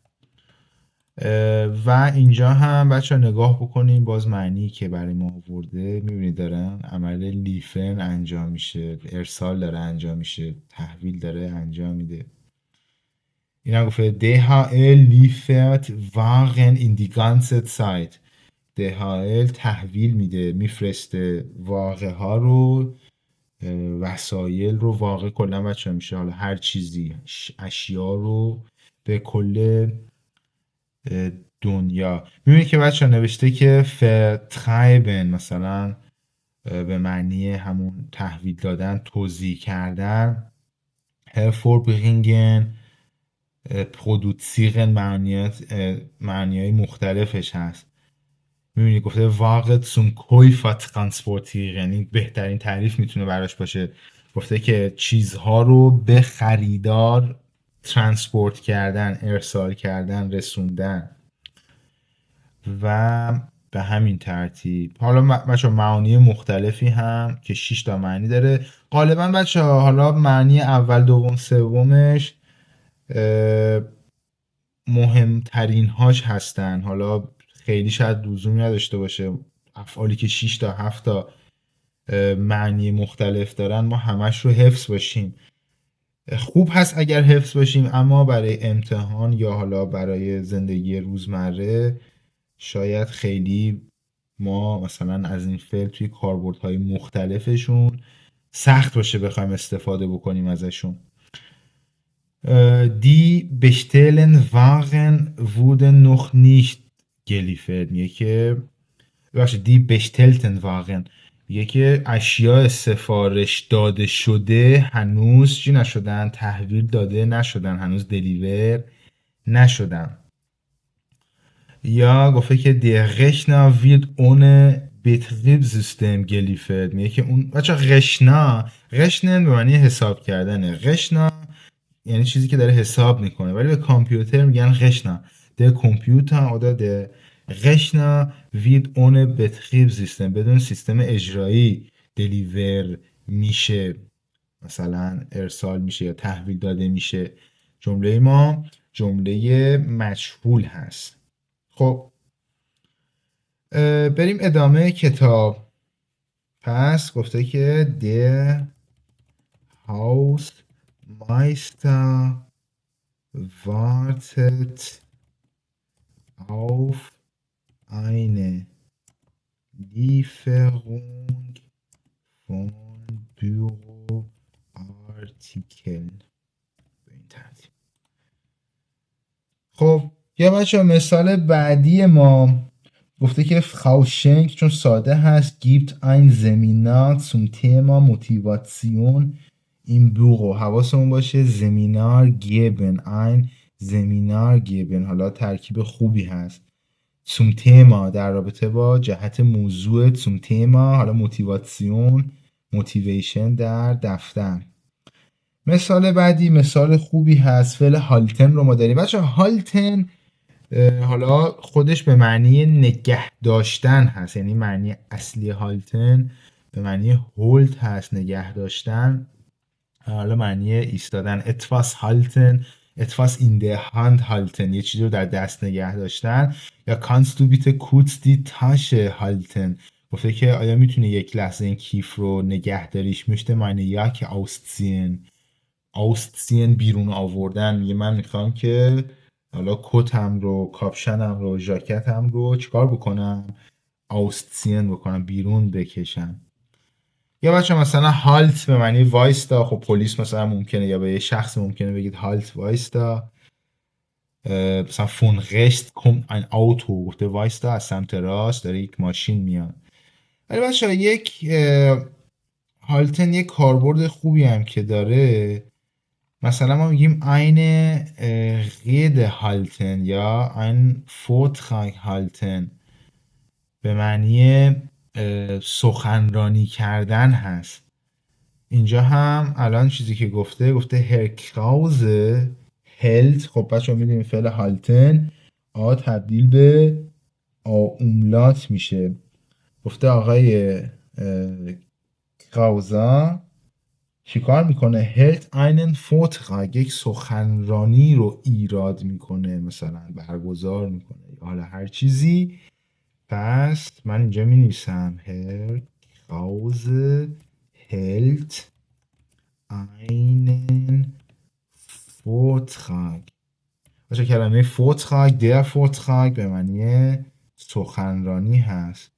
Speaker 1: و اینجا هم بچه ها نگاه بکنیم باز معنی که برای ما آورده، میبینید دارن عمل لیفن انجام میشه، ارسال داره انجام میشه، تحویل داره انجام میده. این هم گفته DHL liefert Waren in die ganze Zeit. DHL تحویل میده، میفرسته واقع ها رو، وسایل رو، واقع کلا بچه ها میشه حالا هر چیزی، اشیا رو به کل دنیا. میبینید که بچه ها نوشته که vertreiben مثلا به معنی همون تحویل دادن، توزیع کردن. hervorbringen، produzieren معنیهای مختلفش هست. میبینی گفته واقع zum Käufer transportieren، یعنی بهترین تعریف میتونه براش باشه. گفته که چیزها رو به خریدار ترانسپورت کردن، ارسال کردن، رسوندن و به همین ترتیب. حالا بچه معانی مختلفی هم که 6 تا معنی داره غالبا بچه ها. حالا معنی اول دوم سومش مهمترین هاش هستن، حالا خیلی شاید لزومی نداشته باشه. افعالی که 6 تا 7 تا معنی مختلف دارن ما همش رو حفظ باشیم. خوب هست اگر حفظ باشیم، اما برای امتحان یا حالا برای زندگی روزمره شاید خیلی ما مثلا از این فعل توی کاربردهای مختلفشون سخت باشه بخوایم استفاده بکنیم ازشون. Die bestellen Waren wurden noch nicht geliefert. میگه که die bestellten Waren، میگه که اشیاء سفارش داده شده هنوز چی نشدن؟ تحویل داده نشدن، هنوز دلیور نشدن. یا گفته که der Rechner wird ohne Betriebssystem geliefert. میگه که اون بچه رشنن به معنی حساب کردنه. رشنا یعنی چیزی که داره حساب میکنه، ولی به کامپیوتر میگن رشنا. der Computer oder der Rechner wird ohne Betriebssystem، بدون سیستم اجرایی دلیور میشه، مثلا ارسال میشه یا تحویل داده میشه. جمله ما جمله مجهول هست. خب بریم ادامه کتاب. پس گفته که der Hausmeister wartet auf eine Lieferung von Büroartikeln. به این ترتیب. خب یا بچه مثال بعدی ما گفته که Frau Schenk چون ساده هست gibt ein Seminar zum Thema Motivation im Büro. حواسمون باشه Seminar geben، ein Seminar geben حالا ترکیب خوبی هست. zum Thema در رابطه با جهت موضوع، zum Thema حالا motivation در دفتر. مثال بعدی مثال خوبی هست، فعل هالتن رو ما داریم. بچه هالتن حالا خودش به معنی نگه داشتن هست، یعنی معنی اصلی هالتن به معنی هولد هست، نگه داشتن. حالا معنی ایستادن etwas halten، etwas in der Hand halten، یه چیزی رو در دست نگه داشتن. یا kannst du bitte kurz die Tasche halten، گفته که آیا میتونی یک لحظه این کیف رو نگه داریش. möchte meine Jacke ausziehen بیرون آوردن، میگه من میخوام که حالا کتم رو، کاپشنم رو، ژاکتم رو چیکار بکنم؟ ausziehen بکنم، بیرون بکشم. یا بچه مثلا هالت به معنی وایستا. خب پلیس مثلا ممکنه، یا به یه شخص ممکنه بگید هالت وایستا. مثلا فون rechts kommt ein Auto، گفته وایستا از سمت راست داره یک ماشین میاد. ولی بچه یک هالتن یک کاربرد خوبی هم که داره، مثلا ما میگیم eine Rede halten یا ein Vortrag halten، به معنی سخنرانی کردن هست. اینجا هم الان چیزی که گفته هر کراوزه هلت. خب بچه میدونیم فعل هالتن آ تبدیل به آ اوملات میشه. گفته آقای کراوزا چیکار میکنه؟ هلت einen Vortrag، یک سخنرانی رو ایراد میکنه، مثلا برگزار میکنه یا حالا هر چیزی. پس من اینجا می نویسم Herr Krause hält einen Vortrag. باشه کلمه Vortrag der Vortrag به معنی سخنرانی هست.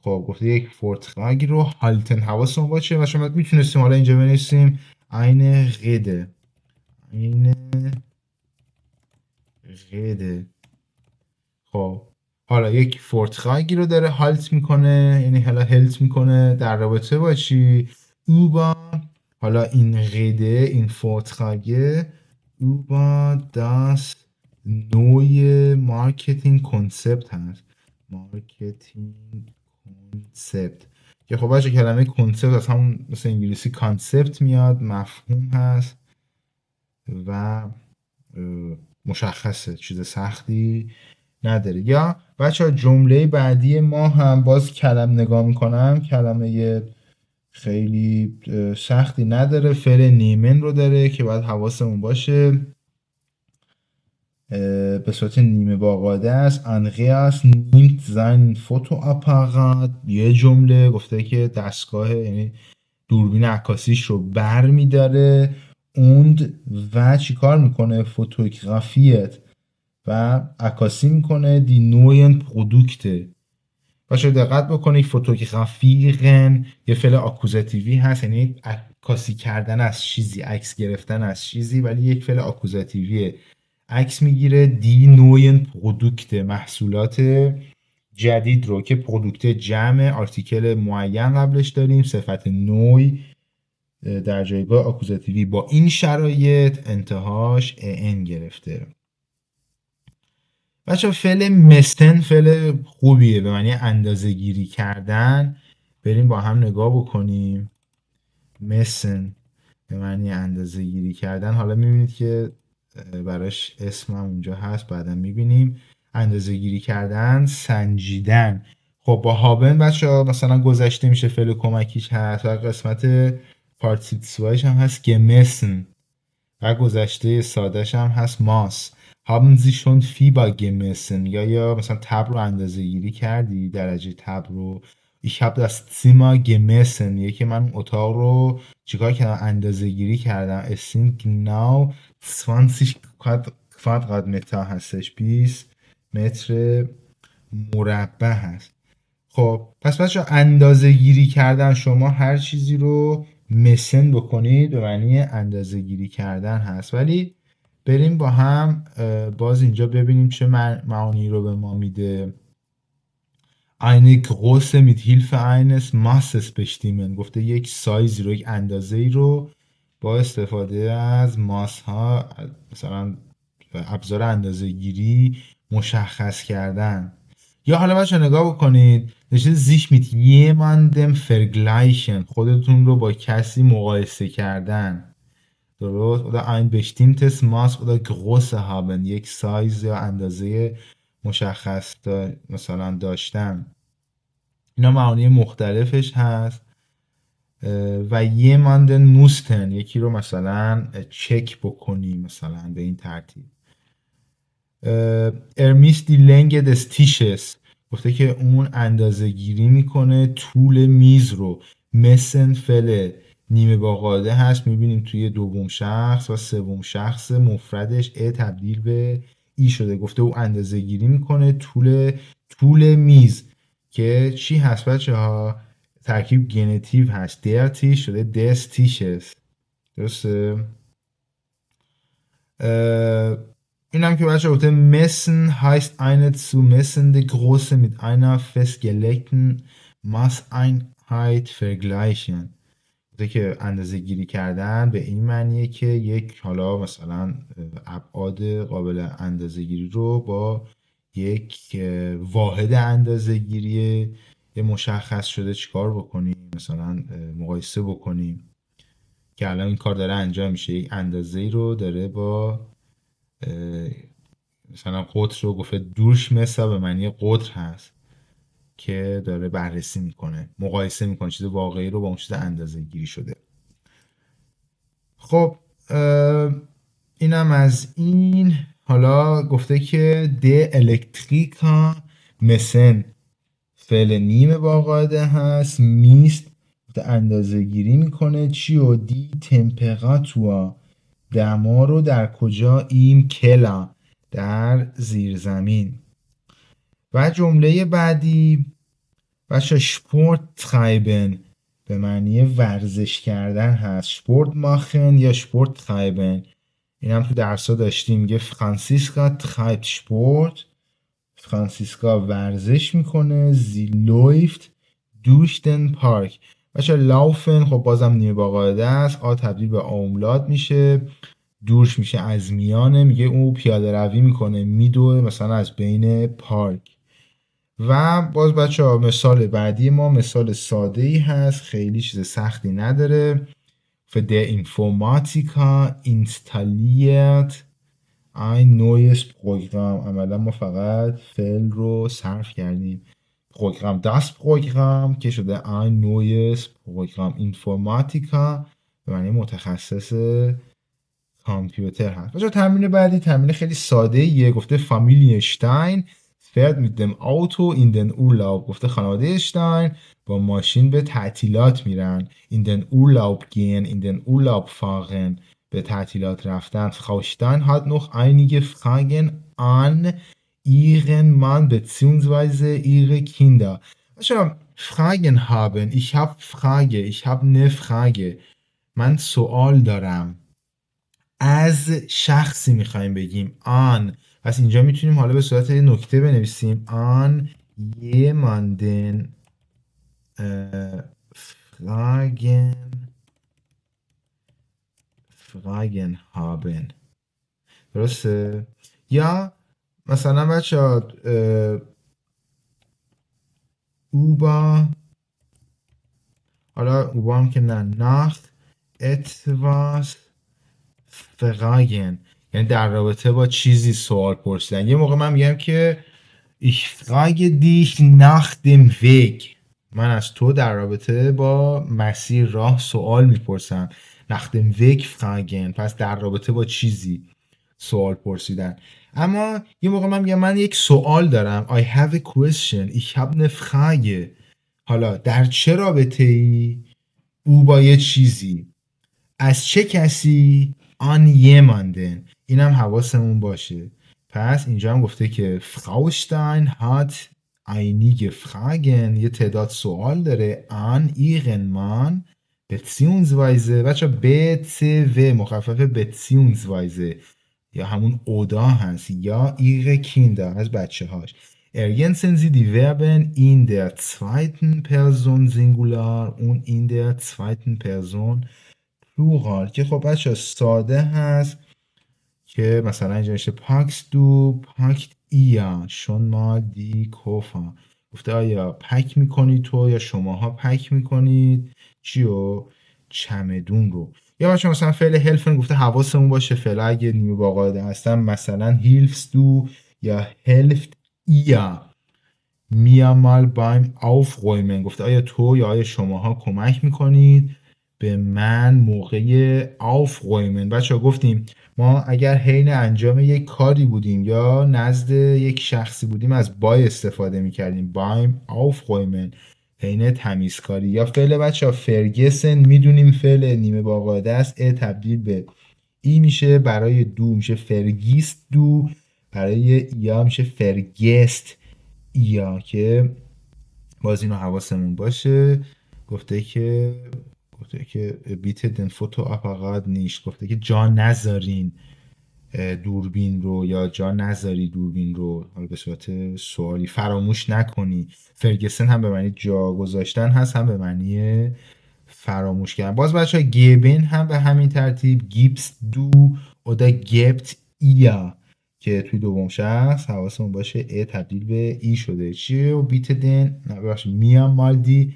Speaker 1: خب گفته یک فورتراگی رو هالتن حواسمون باشه و شما میتونستیم حالا اینجا بنویسیم eine Rede. خب حالا یک فورتراگی رو داره هالت میکنه، یعنی حالا هلت میکنه در رابطه با چی؟ über حالا این Rede، این فورتراگه über das neue Marketing Konzept هست. مارکتینگ کنسپت، که خب بچه کلمه کنسپت از همون مثل انگلیسی کانسپت میاد، مفهوم هست و مشخصه، چیز سختی نداره. یا بچه جمله بعدی ما هم باز کلم نگاه میکنم، کلمه خیلی سختی نداره، فعل نیمن رو داره که باید حواسمون باشه، به صورت نیمه باقاعده است. انریاس نیمت زن فوتوآپارات، یه جمله گفته که دستگاه یعنی دوربین عکاسیش رو بر میداره. اوند و چی کار میکنه؟ فوتوگرافیت و عکاسی میکنه. دی نوین پرودوکته. باشه دقت بکنید فوتوگرافیرن یه فعل آکوزاتیوی هست، یعنی عکاسی کردن از چیزی، عکس گرفتن از چیزی، ولی یک فعل آکوزاتیویه، عکس میگیره. دی نوین پرودوکت، محصولات جدید رو، که پرودوکت جمع آرتیکل معین قبلش داریم، صفت نوی در جایگاه آکوزاتیوی. با این شرایط انتهاش ان گرفته. بچه فعل مسن فعل خوبیه به معنی اندازه گیری کردن. بریم با هم نگاه بکنیم. مسن به معنی اندازه گیری کردن. حالا میبینید که براش اسم هم اونجا هست، بعدا میبینیم. اندازه گیری کردن، سنجیدن. خب با هابن بچه ها مثلا گذشته میشه، فعل کمکیش هست و قسمت پارتیسیپایش هم هست گمسن و گذشته سادش هم هست ماس. haben Sie schon Fieber gemessen؟ یا مثلا تب رو اندازه گیری کردی، درجه تب رو. ich habe das Zimmer gemessen، یه که من اتاق رو چیکار کردم؟ اندازه گیری کردم. es sind genau 20 Quadratmeter هستش، 20 متر مربع هست. خب پس بچه اندازه گیری کردن، شما هر چیزی رو مسن بکنید به معنی اندازه گیری کردن هست. ولی بریم با هم باز اینجا ببینیم چه معانی رو به ما میده. eine große mit Hilfe eines Masses bestimmen، گفته یک سایزی رو، یک اندازه‌ای رو با استفاده از ماس ها، مثلا ابزار اندازه گیری مشخص کردن. یا حالا بچه نگاه بکنید، نشده sich mit jemandem vergleichen، خودتون رو با کسی مقایسه کردن. درست؟ oder ein bestimmtes Maß oder Größe haben، یک سایز یا اندازه مشخص مثلا داشتن. اینا معانی مختلفش هست. و jemanden mussten، یکی رو مثلا چک بکنی، مثلا به این ترتیب. misst die Länge des Tisches، گفته که اون اندازه گیری میکنه طول میز رو. messen فعل نیمه با قاعده هست، میبینیم توی دوم شخص و سوم شخص مفردش تبدیل به ای شده. گفته او اندازه گیری میکنه طول میز، که چی هست بچه ها؟ ترکیب گنتیو هست، der Tisch شده des Tisches. درسته؟ این هم که بچه گفته messen heißt eine zu messende Größe mit einer festgelegten Maßeinheit vergleichen. گفته که اندازه گیری کردن به این معنیه که یک حالا مثلا ابعاد قابل اندازه گیری رو با یک واحد اندازه گیری مشخص شده چیکار بکنیم؟ مثلا مقایسه بکنیم، که الان این کار داره انجام میشه. یک اندازه‌ای رو داره با مثلا قطر رو گفته دوش مثلا به معنی قطر هست، که داره بررسی میکنه، مقایسه میکنه چیز واقعی رو با اون چیز اندازه گیری شده. خب اینم از این. حالا گفته که د الکتریکا مسن فعل نیمه با قاعده هست. میست اندازه گیری میکنه چی و دی تمپراتور، دما رو در کجا؟ ایم کلا، در زیر زمین. و جمله بعدی بچه شپورت ترایبن به معنی ورزش کردن هست. شپورت ماخن یا شپورت ترایبن، این هم تو درسا داشتیم. میگه فرانسیسکا ترایبت شپورت، فرانسیسکا ورزش میکنه. زی لویفت دوش دن پارک. بچه لافن خب بازم نیمه با قاعده است، آ تبدیل به آملاد میشه، دورش میشه از میانه. میگه او پیاده روی میکنه، میدوه مثلا از بین پارک. و باز بچه ها مثال بعدی ما مثال ساده ای هست، خیلی چیز سختی نداره. Für der Informatiker installiert ein neues Programm. عملا ما فقط فعل رو صرف کردیم. Programm das Programm که شده ein neues Programm. Informatiker به معنی متخصص کامپیوتر هست. بچه تمرین بعدی تمرین خیلی ساده ایه. گفته Familie Stein fährt mit dem Auto in den Urlaub. گفته خانواده اشتاین با ماشین به تعطیلات میرن. in den Urlaub gehen, in den Urlaub fahren. به تعطیلات رفتن. Frau Stein hat noch einige Fragen an ihren Mann bzw. ihre Kinder. بچه Fragen haben. Ich habe Frage. Ich habe eine Frage. من سوال دارم. از شخصی میخوایم بگیم آن، پس اینجا میتونیم حالا به صورت نکته بنویسیم آن jemanden fragen haben. درسته؟ یا مثلا بچه ها اوبا، حالا اوبا هم که نه، nach etwas fragen یعنی در رابطه با چیزی سوال پرسیدن. یه موقع من میگم که ich frage dich nach dem Weg. من از تو در رابطه با مسیر راه سوال میپرسم. nach dem Weg fragen پس در رابطه با چیزی سوال پرسیدن. اما یه موقع من میگم من یک سوال دارم I have a question. Ich habe eine Frage. حالا در چه رابطه ای؟ او با یه چیزی. از چه کسی؟ آن jemanden. اینم حواسمون باشه. پس اینجا هم گفته که Frau Stein hat einige Fragen. یه تعداد سوال داره an ihren Mann beziehungsweise بچه BCW مخفف beziehungsweise یا همون اودا هست یا ihre Kinder از بچه هاش. Ergänzen Sie die Verben in der zweiten Person Singular und in der zweiten Person Plural که خب بچه ساده هست که مثلا اینجا میشه packst du, packt ihr schon mal die Koffer. گفته آیا پک میکنید تو یا شماها پک میکنید چیو؟ چمدون رو. یا بچه مثلا فعل helfen گفته حواسمون باشه فعل اگه نیمه با قاعده هستن مثلا hilfst du یا helft ihr mir mal beim aufräumen. گفته آیا تو یا آیا شماها کمک میکنید به من موقع aufräumen. بچه ها گفتیم ما اگر حین انجام یک کاری بودیم یا نزد یک شخصی بودیم از بای استفاده میکردیم beim aufräumen حین تمیزکاری. یا فعل بچه ها فرگسن میدونیم فعل نیمه با قاعده است ا تبدیل به ای میشه برای دو میشه فرگیست دو برای یا میشه فرگست یا که باز اینو حواسمون باشه. گفته که بیت دن فوتو اپاقات نیش گفته که جا نذارین دوربین رو یا جا نذاری دوربین رو حالا به صورت سوالی فراموش نکنی. فرگسن هم به معنی جا گذاشتن هست هم به معنی فراموش کردن. باز بچه ها گیبن هم به همین ترتیب گیبست دو oder gebt ihr که توی دوم شخص حواسمون باشه ا تبدیل به ای شده. چیه و بیت دن میام مالدی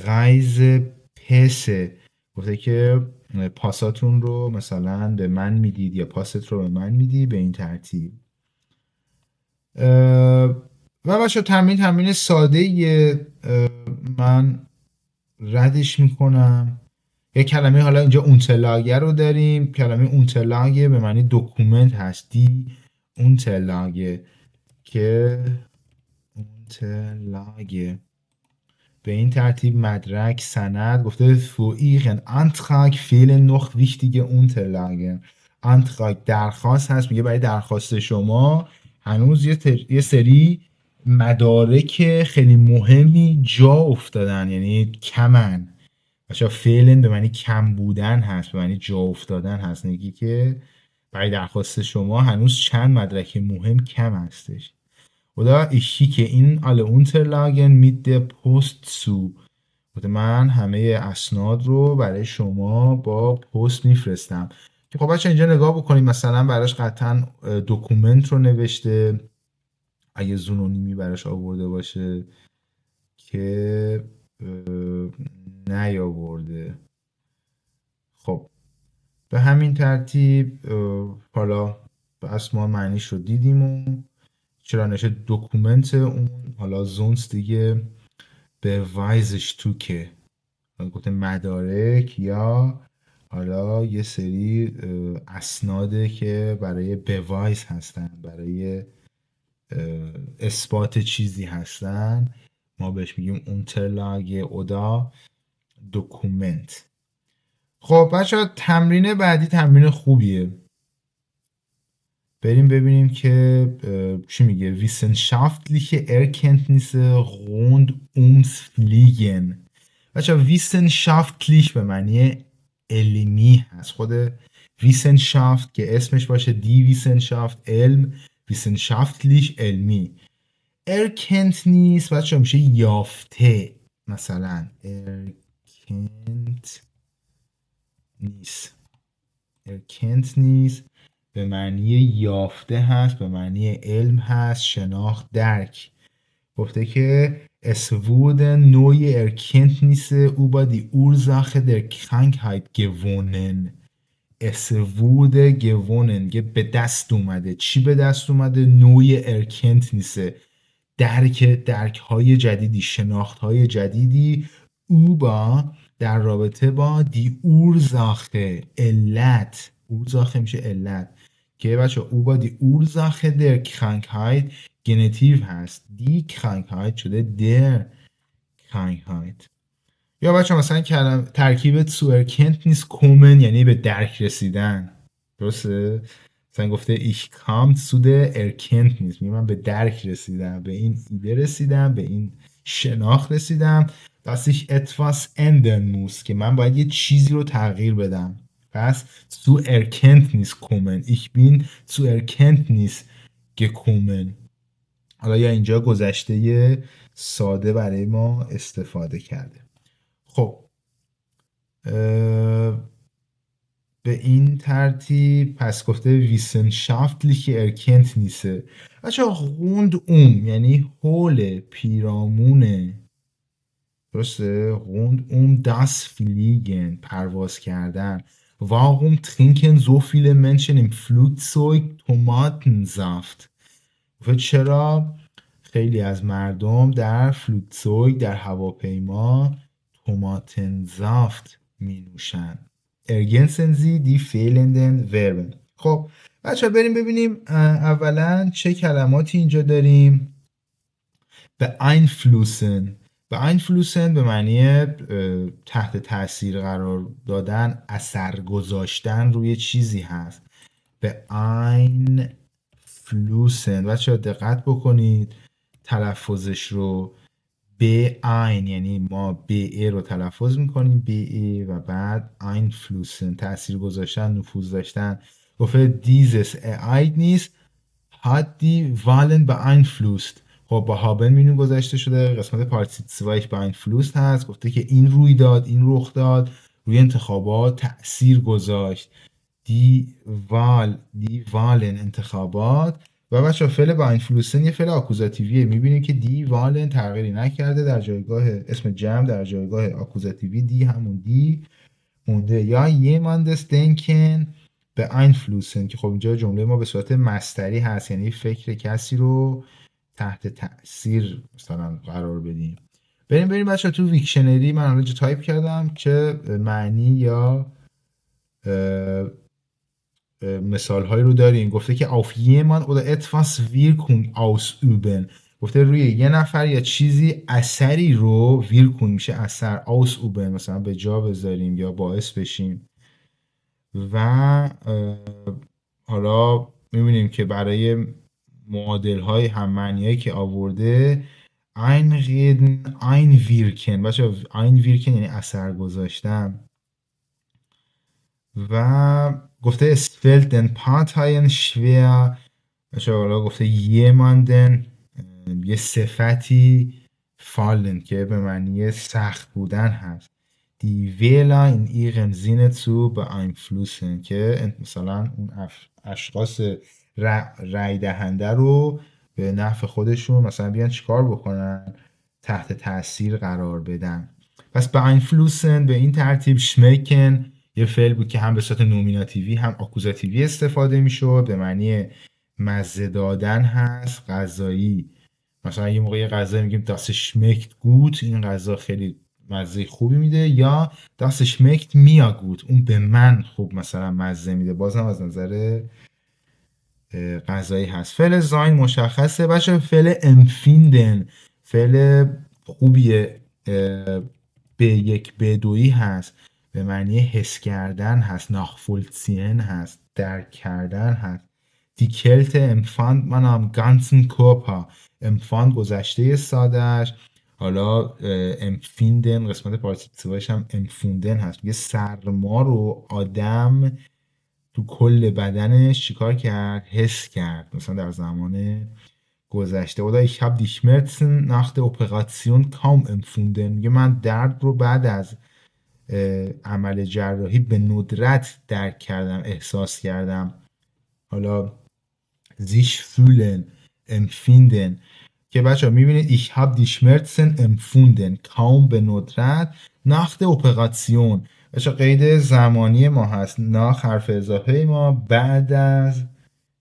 Speaker 1: غیز پسه گفته که پاساتون رو مثلا به من میدید یا پاست رو به من میدی به این ترتیب. و بچه تمرین ساده ایه من ردش میکنم. یه کلمه حالا اینجا اونتلاگه رو داریم. کلمه اونتلاگه به معنی دکومنت هست دی اونتلاگه که اونتلاگه به این ترتیب مدرک سند. گفته für ihren Antrag fehlen noch wichtige Unterlagen. Antrag درخواست هست میگه برای درخواست شما هنوز یه سری مدارک خیلی مهمی جا افتادن یعنی کمن. بچه فعلن به معنی کم بودن هست به معنی جا افتادن هست. میگه که برای درخواست شما هنوز چند مدرک مهم کم هستش. Oder ich schicke Ihnen alle Unterlagen mit der Post zu. من همه اسناد رو برای شما با پست میفرستم. که خب بچه اینجا نگاه بکنید مثلا براش قطعا دکومنت رو نوشته اگه زونونیمی براش آورده باشه که نیاورده. خب به همین ترتیب حالا بس ما معنیش رو دیدیم و چرا نشه دکومنت اون حالا زونس دیگه به وایزش تو که گفته مدارک یا حالا یه سری اسناده که برای بوایز هستن، برای اثبات چیزی هستن، ما بهش میگیم اونترلاگ اودا دکومنت. خب بچه ها تمرین بعدی تمرین خوبیه، بریم ببینیم که چی میگه. wissenschaftliche Erkenntnisse rund ums Fliegen. بچه wissenschaftlich به معنی علمی هست، خود wissenschaft که اسمش باشه die Wissenschaft علم، wissenschaftlich علمی. Erkenntnis بچه میشه یافته، مثلا Erkenntnis به معنی یافته هست، به معنی علم هست، شناخت، درک. گفته که es wurde neue Erkenntnisse über die Ursache der Krankheit gewonnen. Es wurde gewonnen که به دست اومده. چی به دست اومده؟ neue Erkenntnisse، درک های جدیدی، شناخت های جدیدی über در رابطه با die Ursache علت، Ursache میشه علت که بچه über die Ursache der Krankheit گنتیو هست، die Krankheit شده der Krankheit. یا بچه مثلا کلمه ترکیب zu Erkenntnis kommen یعنی به درک رسیدن، درسته؟ مثلا گفته ich kam zu der Erkenntnis، من به درک رسیدم، به این ایده رسیدم، به این شناخت رسیدم، dass ich etwas ändern muss که من باید یه چیزی رو تغییر بدم. پس zu Erkenntnis kommen، ich bin zu Erkenntnis gekommen. حالا یا اینجا گذشته ساده برای ما استفاده کرده. خب به این ترتیب پس گفته wissenschaftliche Erkenntnisse. بچه rund یعنی حول، پیرامونه، درسته؟ rund das Fliegen پرواز کردن. Warum trinken so viele Menschen im Flugzeug Tomatensaft؟ چرا خیلی از مردم در فلوگزوگ، در هواپیما، توماتنزافت می نوشن. ergänzen Sie die fehlenden Verben. خب بچه بریم ببینیم اولا چه کلماتی اینجا داریم. beeinflussen. beeinflussen به معنی تحت تاثیر قرار دادن، اثر گذاشتن روی چیزی هست. beeinflussen. بچه دقت بکنید تلفظش رو. bein یعنی ما be رو تلفظ میکنیم be و بعد einflussen تأثیر گذاشتن، نفوذ داشتن. گفته dieses Ereignis hat die Wahlen beeinflusst. خب با haben مینو گذاشته شده، قسمت پارتیسیپ 2 beeinflusst هست. گفته که این روی داد، این رخ داد، روی انتخابات تأثیر گذاشت. die Wahlen انتخابات. و بچه فعل beeinflussen یه فعل آکوزاتیویه، میبینیم که دی والن تغییری نکرده، در جایگاه اسم جمع در جایگاه آکوزاتیوی دی همون دی مونده. یا jemandes denken beeinflussen که خب اینجا جمله ما به صورت مصدری هست، یعنی فکر کسی رو تحت تأثیر مثلا قرار بدیم. بریم بچه تو ویکشنری من الان تایپ کردم که معنی یا مثال هایی رو داریم. گفته که auf jemand oder etwas Wirkung ausüben. گفته روی یه نفر یا چیزی اثری رو Wirkung میشه اثر، ausüben مثلا به جا بذاریم یا باعث بشیم. و حالا میبینیم که برای معادل های هم معنی هایی که آورده einreden einwirken. بچه einwirken یعنی اثر گذاشتن. و گفته es fällt den Parteien schwer. بچه حالا گفته jemanden یه صفتی fallen که به معنی سخت بودن هست. die Wähler in ihrem Sinne zu beeinflussen که مثلا اون اشخاص رای دهنده رو به نفع خودشون مثلا بیان چیکار بکنن، تحت تاثیر قرار بدن. پس beeinflussen به این ترتیب schmecken یه فعل بود که هم به صورت نومیناتیوی هم آکوزاتیوی استفاده میشد، به معنی مزه دادن هست، غذایی. مثلا یه موقع یه غذا میگیم das schmeckt gut، این غذا خیلی مزه خوبی میده، یا das schmeckt mir gut، اون به من خوب مثلا مزه میده، بازم از نظر غذایی هست. فعل زاین مشخصه بچه. فعل empfinden فعل خوبیه، به یک بدویی هست، به معنی حس کردن هست، nachvollziehen هست، درک کردن هست. Die Kälte empfand man am ganzen Körper. empfand گذشته سادش، حالا empfinden قسمت پارتیسیپش هم empfunden هست. میگه سرما رو آدم تو کل بدنش چیکار کرد؟ حس کرد، مثلا در زمان گذشته. oder ich habe die Schmerzen nach der Operation kaum empfunden. میگه من درد رو بعد از عمل جراحی به ندرت درک کردم، احساس کردم. حالا sich fühlen empfinden که بچه ها میبینید ich habe die Schmerzen empfunden kaum به ندرت nach der Operation. بچه قید زمانی ما هست، nach حرف اضافه ما، بعد از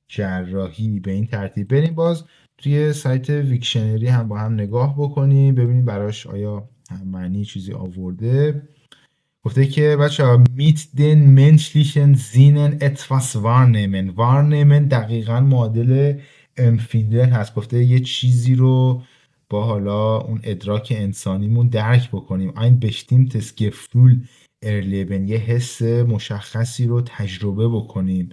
Speaker 1: جراحی. به این ترتیب بریم باز توی سایت ویکشنری هم با هم نگاه بکنیم ببینیم براش آیا معنی چیزی آورده. گفته که بچه ها mit den menschlichen Sinnen etwas wahrnehmen. wahrnehmen دقیقا معادل empfinden هست. گفته یه چیزی رو با حالا اون ادراک انسانیمون درک بکنیم. ein bestimmtes Gefühl erleben، یه حس مشخصی رو تجربه بکنیم.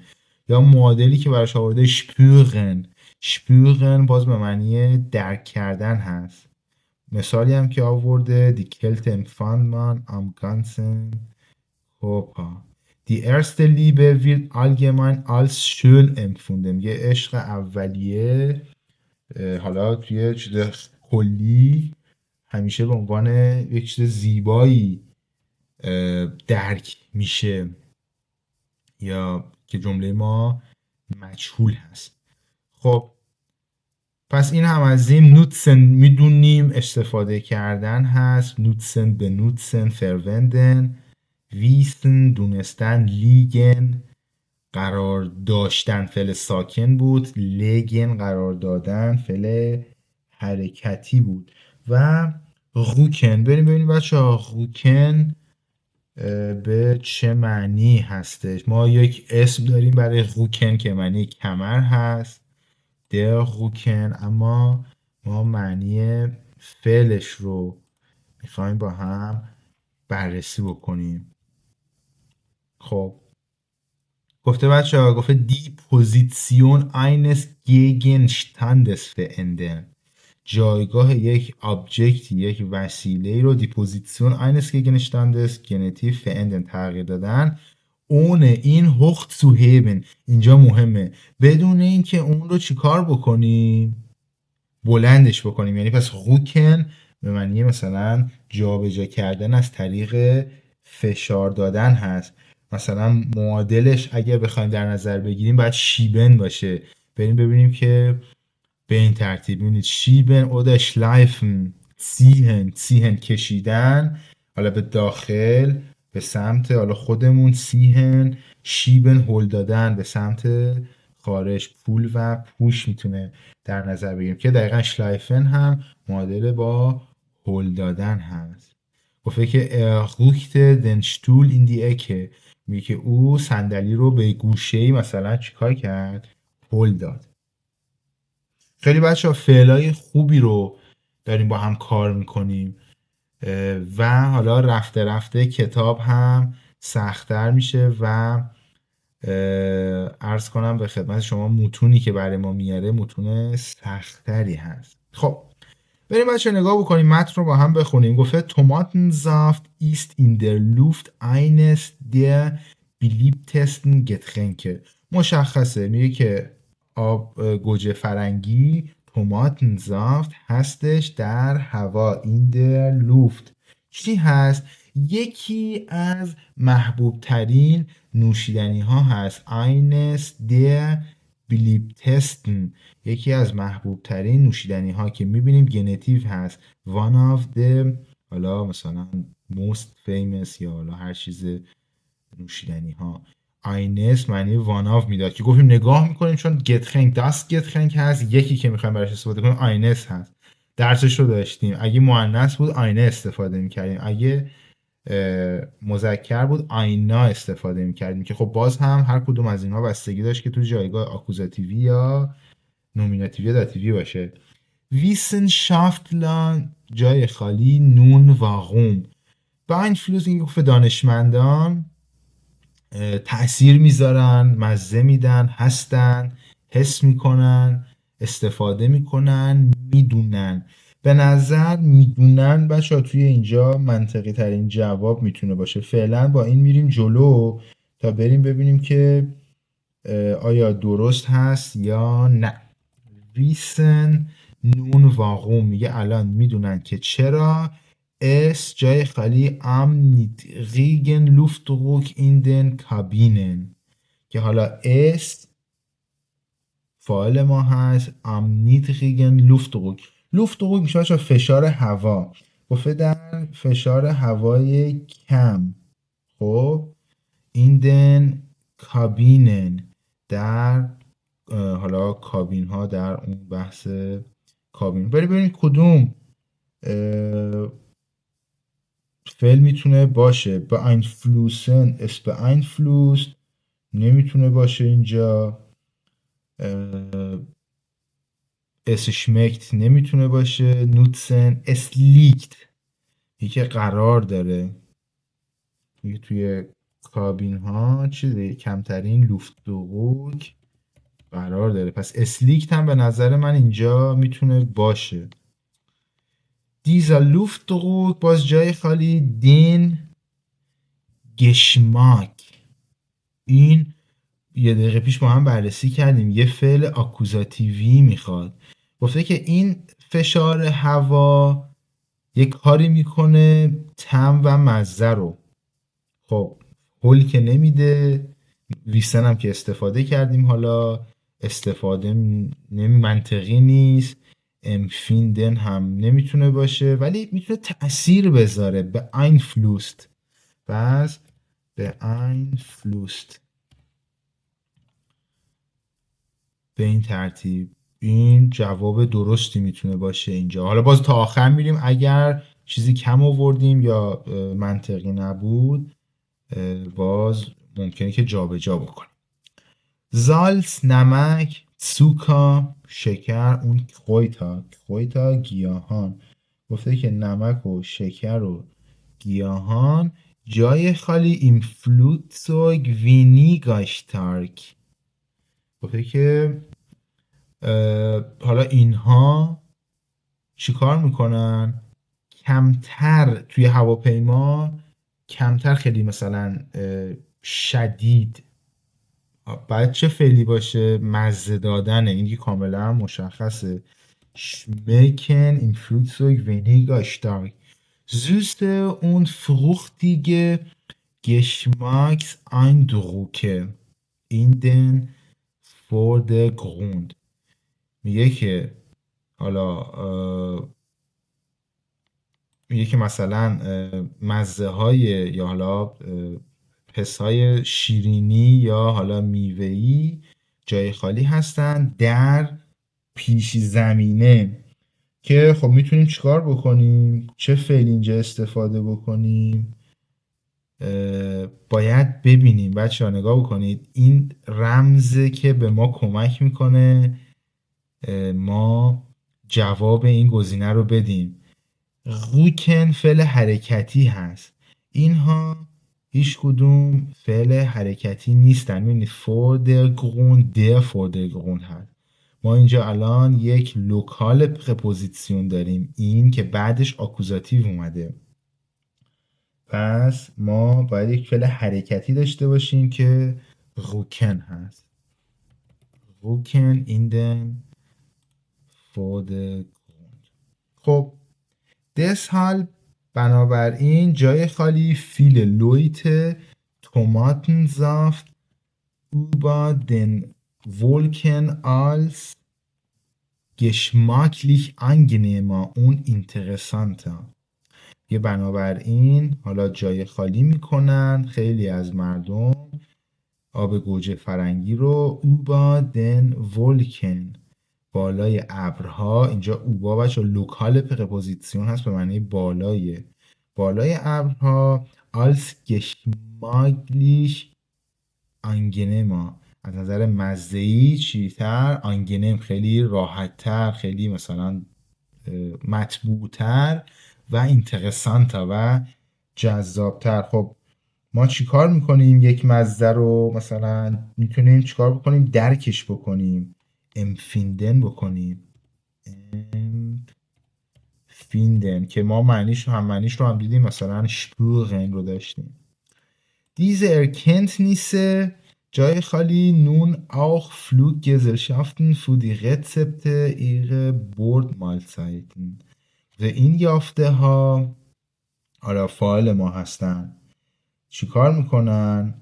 Speaker 1: یا معادلی که براش آورده spüren. spüren باز به معنی درک کردن هست. مثالی هم که آورده die Kälte empfand man am ganzen Körper. Die erste Liebe wird allgemein als schön empfunden. یه عشق اولیه حالا توی چیز کلی همیشه به عنوان یک چیز زیبایی درک میشه، یا که جمله ما مجهول هست. خب پس این هم از این. نوتسن میدونیم استفاده کردن هست، نوتسن به نوتسن verwenden. ویسن دونستن، لیگن قرار داشتن فعل ساکن بود، لگن قرار دادن فعل حرکتی بود. و روکن بریم ببینیم بچه ها روکن به چه معنی هستش. ما یک اسم داریم برای روکن که معنی کمر هست، در روکن، اما ما معنی فعلش رو میخوایم با هم بررسی بکنیم. خب گفته بچه ها، گفته die Position eines Gegenstandes verändern. جایگاه یک آبجکت، یک وسیله رو die Position eines Gegenstandes گنتیو verändern تغییر دادن. ohne این hoch zu heben، اینجا مهمه، بدون اینکه اون رو چیکار بکنیم؟ بلندش بکنیم. یعنی پس روکن به معنی مثلا جابجا کردن از طریق فشار دادن هست. مثلا معادلش اگر بخوایم در نظر بگیریم باید شیبن باشه. بریم ببینیم که به این ترتیب میبینید شیبن oder schleifen ziehen کشیدن، حالا به داخل به سمت حالا خودمون، سیهن شیبن هل دادن به سمت خارج. پول و پوش میتونه در نظر بگیریم که دقیقا شلایفن هم معادل با هل دادن هست. گفته که رکت den Stuhl in die Ecke، میگه که او صندلی رو به گوشه‌ای مثلا چیکار کرد؟ هل داد. خیلی بچه ها فعلای خوبی رو داریم با هم کار میکنیم و حالا رفته رفته کتاب هم سخت‌تر میشه و عرض کنم به خدمت شما متونی که برای ما میاره متون سخت‌تری هست. خب بریم بچه نگاه بکنیم، متن رو با هم بخونیم. گفته Tomatensaft ist in der Luft eines der beliebtesten Getränke. مشخصه، میگه که آب گوجه فرنگی توماتنزافت هستش در هوا. این در لوفت چی هست؟ یکی از محبوب ترین نوشیدنی ها هست. اینس در بلیپتستن یکی از محبوب ترین نوشیدنی ها که میبینیم گنتیو هست. one of the حالا مثلا most famous یا حالا هر چیز نوشیدنی ها. آینس معنی one of میداد که گفتیم نگاه میکنیم چون گتخنک داست گتخنک هست، یکی که میخوایم براش استفاده کنیم آینس هست، درسش رو داشتیم. اگه مؤنث بود آینه استفاده میکردیم، اگه مذکر بود آینا استفاده میکردیم که خب باز هم هر کدوم از اینها بستگی داشت که تو جایگاه آکوزاتیوی یا نومیناتیوی یا داتیوی باشه. ویسنشافتلان جای خالی نون واقوم. باینفلوس این گفت دانشمندان تأثیر میذارن، مزه میدن، هستن، حس میکنن، استفاده میکنن، میدونن. به نظر میدونن بچه ها توی اینجا منطقی ترین جواب میتونه باشه. فعلا با این میریم جلو تا بریم ببینیم که آیا درست هست یا نه. ویسن نون واقوم میگه الان میدونن که چرا. اس جای خالی ام نیت ریگن لوفتدruck in den Kabinen که حالا اس فاعل ما هست، ام نیت ریگن لوفتدruck میشه بچه فشار هوا، گفته در فشار هوای کم. خب in den Kabinen در حالا کابین ها، در اون بحث کابین. بریم ببینیم کدوم فعل میتونه باشه. beeinflussen es beeinflusst نمیتونه باشه اینجا. es schmeckt نمیتونه باشه. nutzen es liegt یکی قرار داره توی کابین ها چیزی کمترین لوفتدروک قرار داره، پس اسلیکت هم به نظر من اینجا میتونه باشه. دیزا لوفتدروک باز جای خالی دین گشماک. این یه دقیقه پیش با هم بررسی کردیم، یه فعل آکوزاتیوی میخواد. گفته که این فشار هوا یک کاری میکنه طعم و مزه رو. خب هول که نمیده، ویسن هم که استفاده کردیم، حالا استفاده منطقی نیست. امفیندن هم نمیتونه باشه ولی میتونه تأثیر بذاره. به اینفلوست، بس به اینفلوست به این ترتیب این جواب درستی میتونه باشه اینجا. حالا باز تا آخر میریم، اگر چیزی کم آوردیم یا منطقی نبود باز ممکنه که جابجا بکنیم. زالس نمک، سوکا شکر، اون خویتا گیاهان. گفته که نمک و شکر و گیاهان جای خالی این فلوتسوگ وینیگاشتارک. گفته که حالا اینها چیکار میکنن؟ کمتر توی هواپیما، کمتر خیلی مثلا شدید. باید چه فعلی باشه؟ مزه دادنه، این که کاملا مشخصه. schmecken im Flugzeug weniger stark. Süße und fruchtige Geschmackseindrücke in den Vordergrund. میگه که حالا میگه که مثلا مزه های یا حالا حس های شیرینی یا حالا میوه‌ای جای خالی هستن در پیش زمینه. که خب میتونیم چیکار بکنیم؟ چه فعل اینجا استفاده بکنیم؟ باید ببینیم بچه ها، نگاه بکنید این رمزه که به ما کمک میکنه ما جواب این گزینه رو بدیم. روکن فعل حرکتی هست، اینها هیچ کدوم فعل حرکتی نیستن. میبینید فوردرگروند در فوردرگروند هست. ما اینجا الان یک لوکال پرپوزیسیون داریم، این که بعدش آکوزاتیو اومده، پس ما باید یک فعل حرکتی داشته باشیم که روکن هست. روکن این den Vordergrund. خب deshalb بنابراین جای خالی viele Leute Tomatensaft über den Wolken als geschmacklich angenehmer und interessanter. یه بنابراین حالا جای خالی میکنن خیلی از مردم آب گوجه فرنگی رو über den Wolken بالای ابرها. اینجا اوبا بچه لوکال پرپوزیسیون هست به معنی بالای ابرها. als geschmacklich angenehmer از نظر مزه‌ای چیتر، angenehm خیلی راحتتر، خیلی مثلا مطبوعتر و اینترسانتر و جذابتر. خب ما چیکار میکنیم؟ یک مزه رو مثلا میتونیم چیکار بکنیم؟ درکش بکنیم، امفیندن بکنیم. امفیندن که ما معنیش رو هم دیدیم، مثلا شپورن رو داشتیم. Diese Erkenntnisse جای خالی nun auch Fluggesellschaften für die Rezepte ihrer Bordmahlzeiten. و این یافته ها حالا فاعل ما هستن. چیکار میکنن؟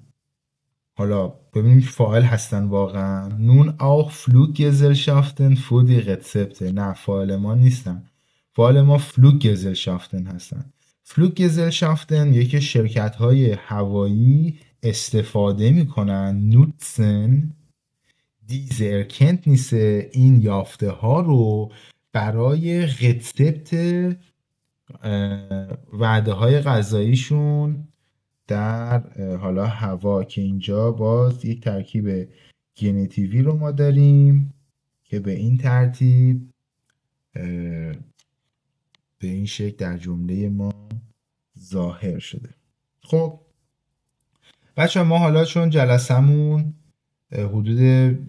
Speaker 1: حالا ببینیم فاعل هستن واقعا. nun auch Fluggesellschaften für die Rezepte. نه فاعل ما نیستن، فاعل ما Fluggesellschaften هستن. Fluggesellschaften یکی شرکت های هوایی استفاده میکنن nutzen diese Erkenntnisse این یافته ها رو برای رецپت وعده های غذاییشون در حالا هوا، که اینجا باز یک ترکیب گنتیوی رو ما داریم که به این ترتیب به این شکل در جمله ما ظاهر شده. خب بچه ما حالا چون جلسمون حدود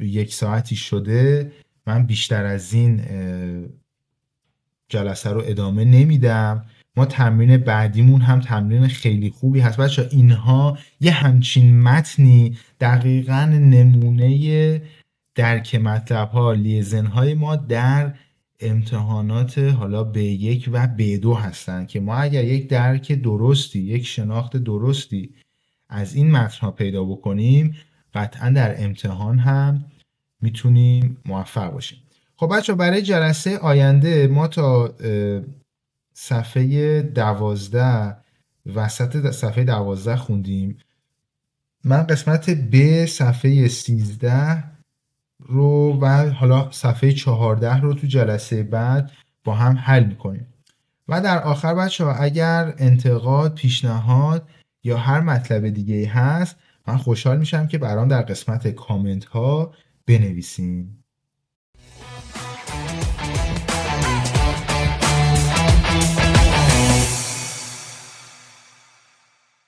Speaker 1: 1 ساعتی شده، من بیشتر از این جلسه رو ادامه نمیدم. ما تمرین بعدیمون هم تمرین خیلی خوبی هست بچه. اینها یه همچین متنی دقیقاً نمونه درک مطلب ها، لیزن های ما در امتحانات حالا B1 و B2 هستن که ما اگر یک درک درستی، یک شناخت درستی از این متن ها پیدا بکنیم، قطعا در امتحان هم میتونیم موفق باشیم. خب بچه برای جلسه آینده ما تا صفحه 12 وسط صفحه 12 خوندیم. من قسمت ب صفحه 13 رو و حالا صفحه 14 رو تو جلسه بعد با هم حل میکنیم. و در آخر بچه ها اگر انتقاد، پیشنهاد یا هر مطلب دیگه هست، من خوشحال میشم که برام در قسمت کامنت ها بنویسین.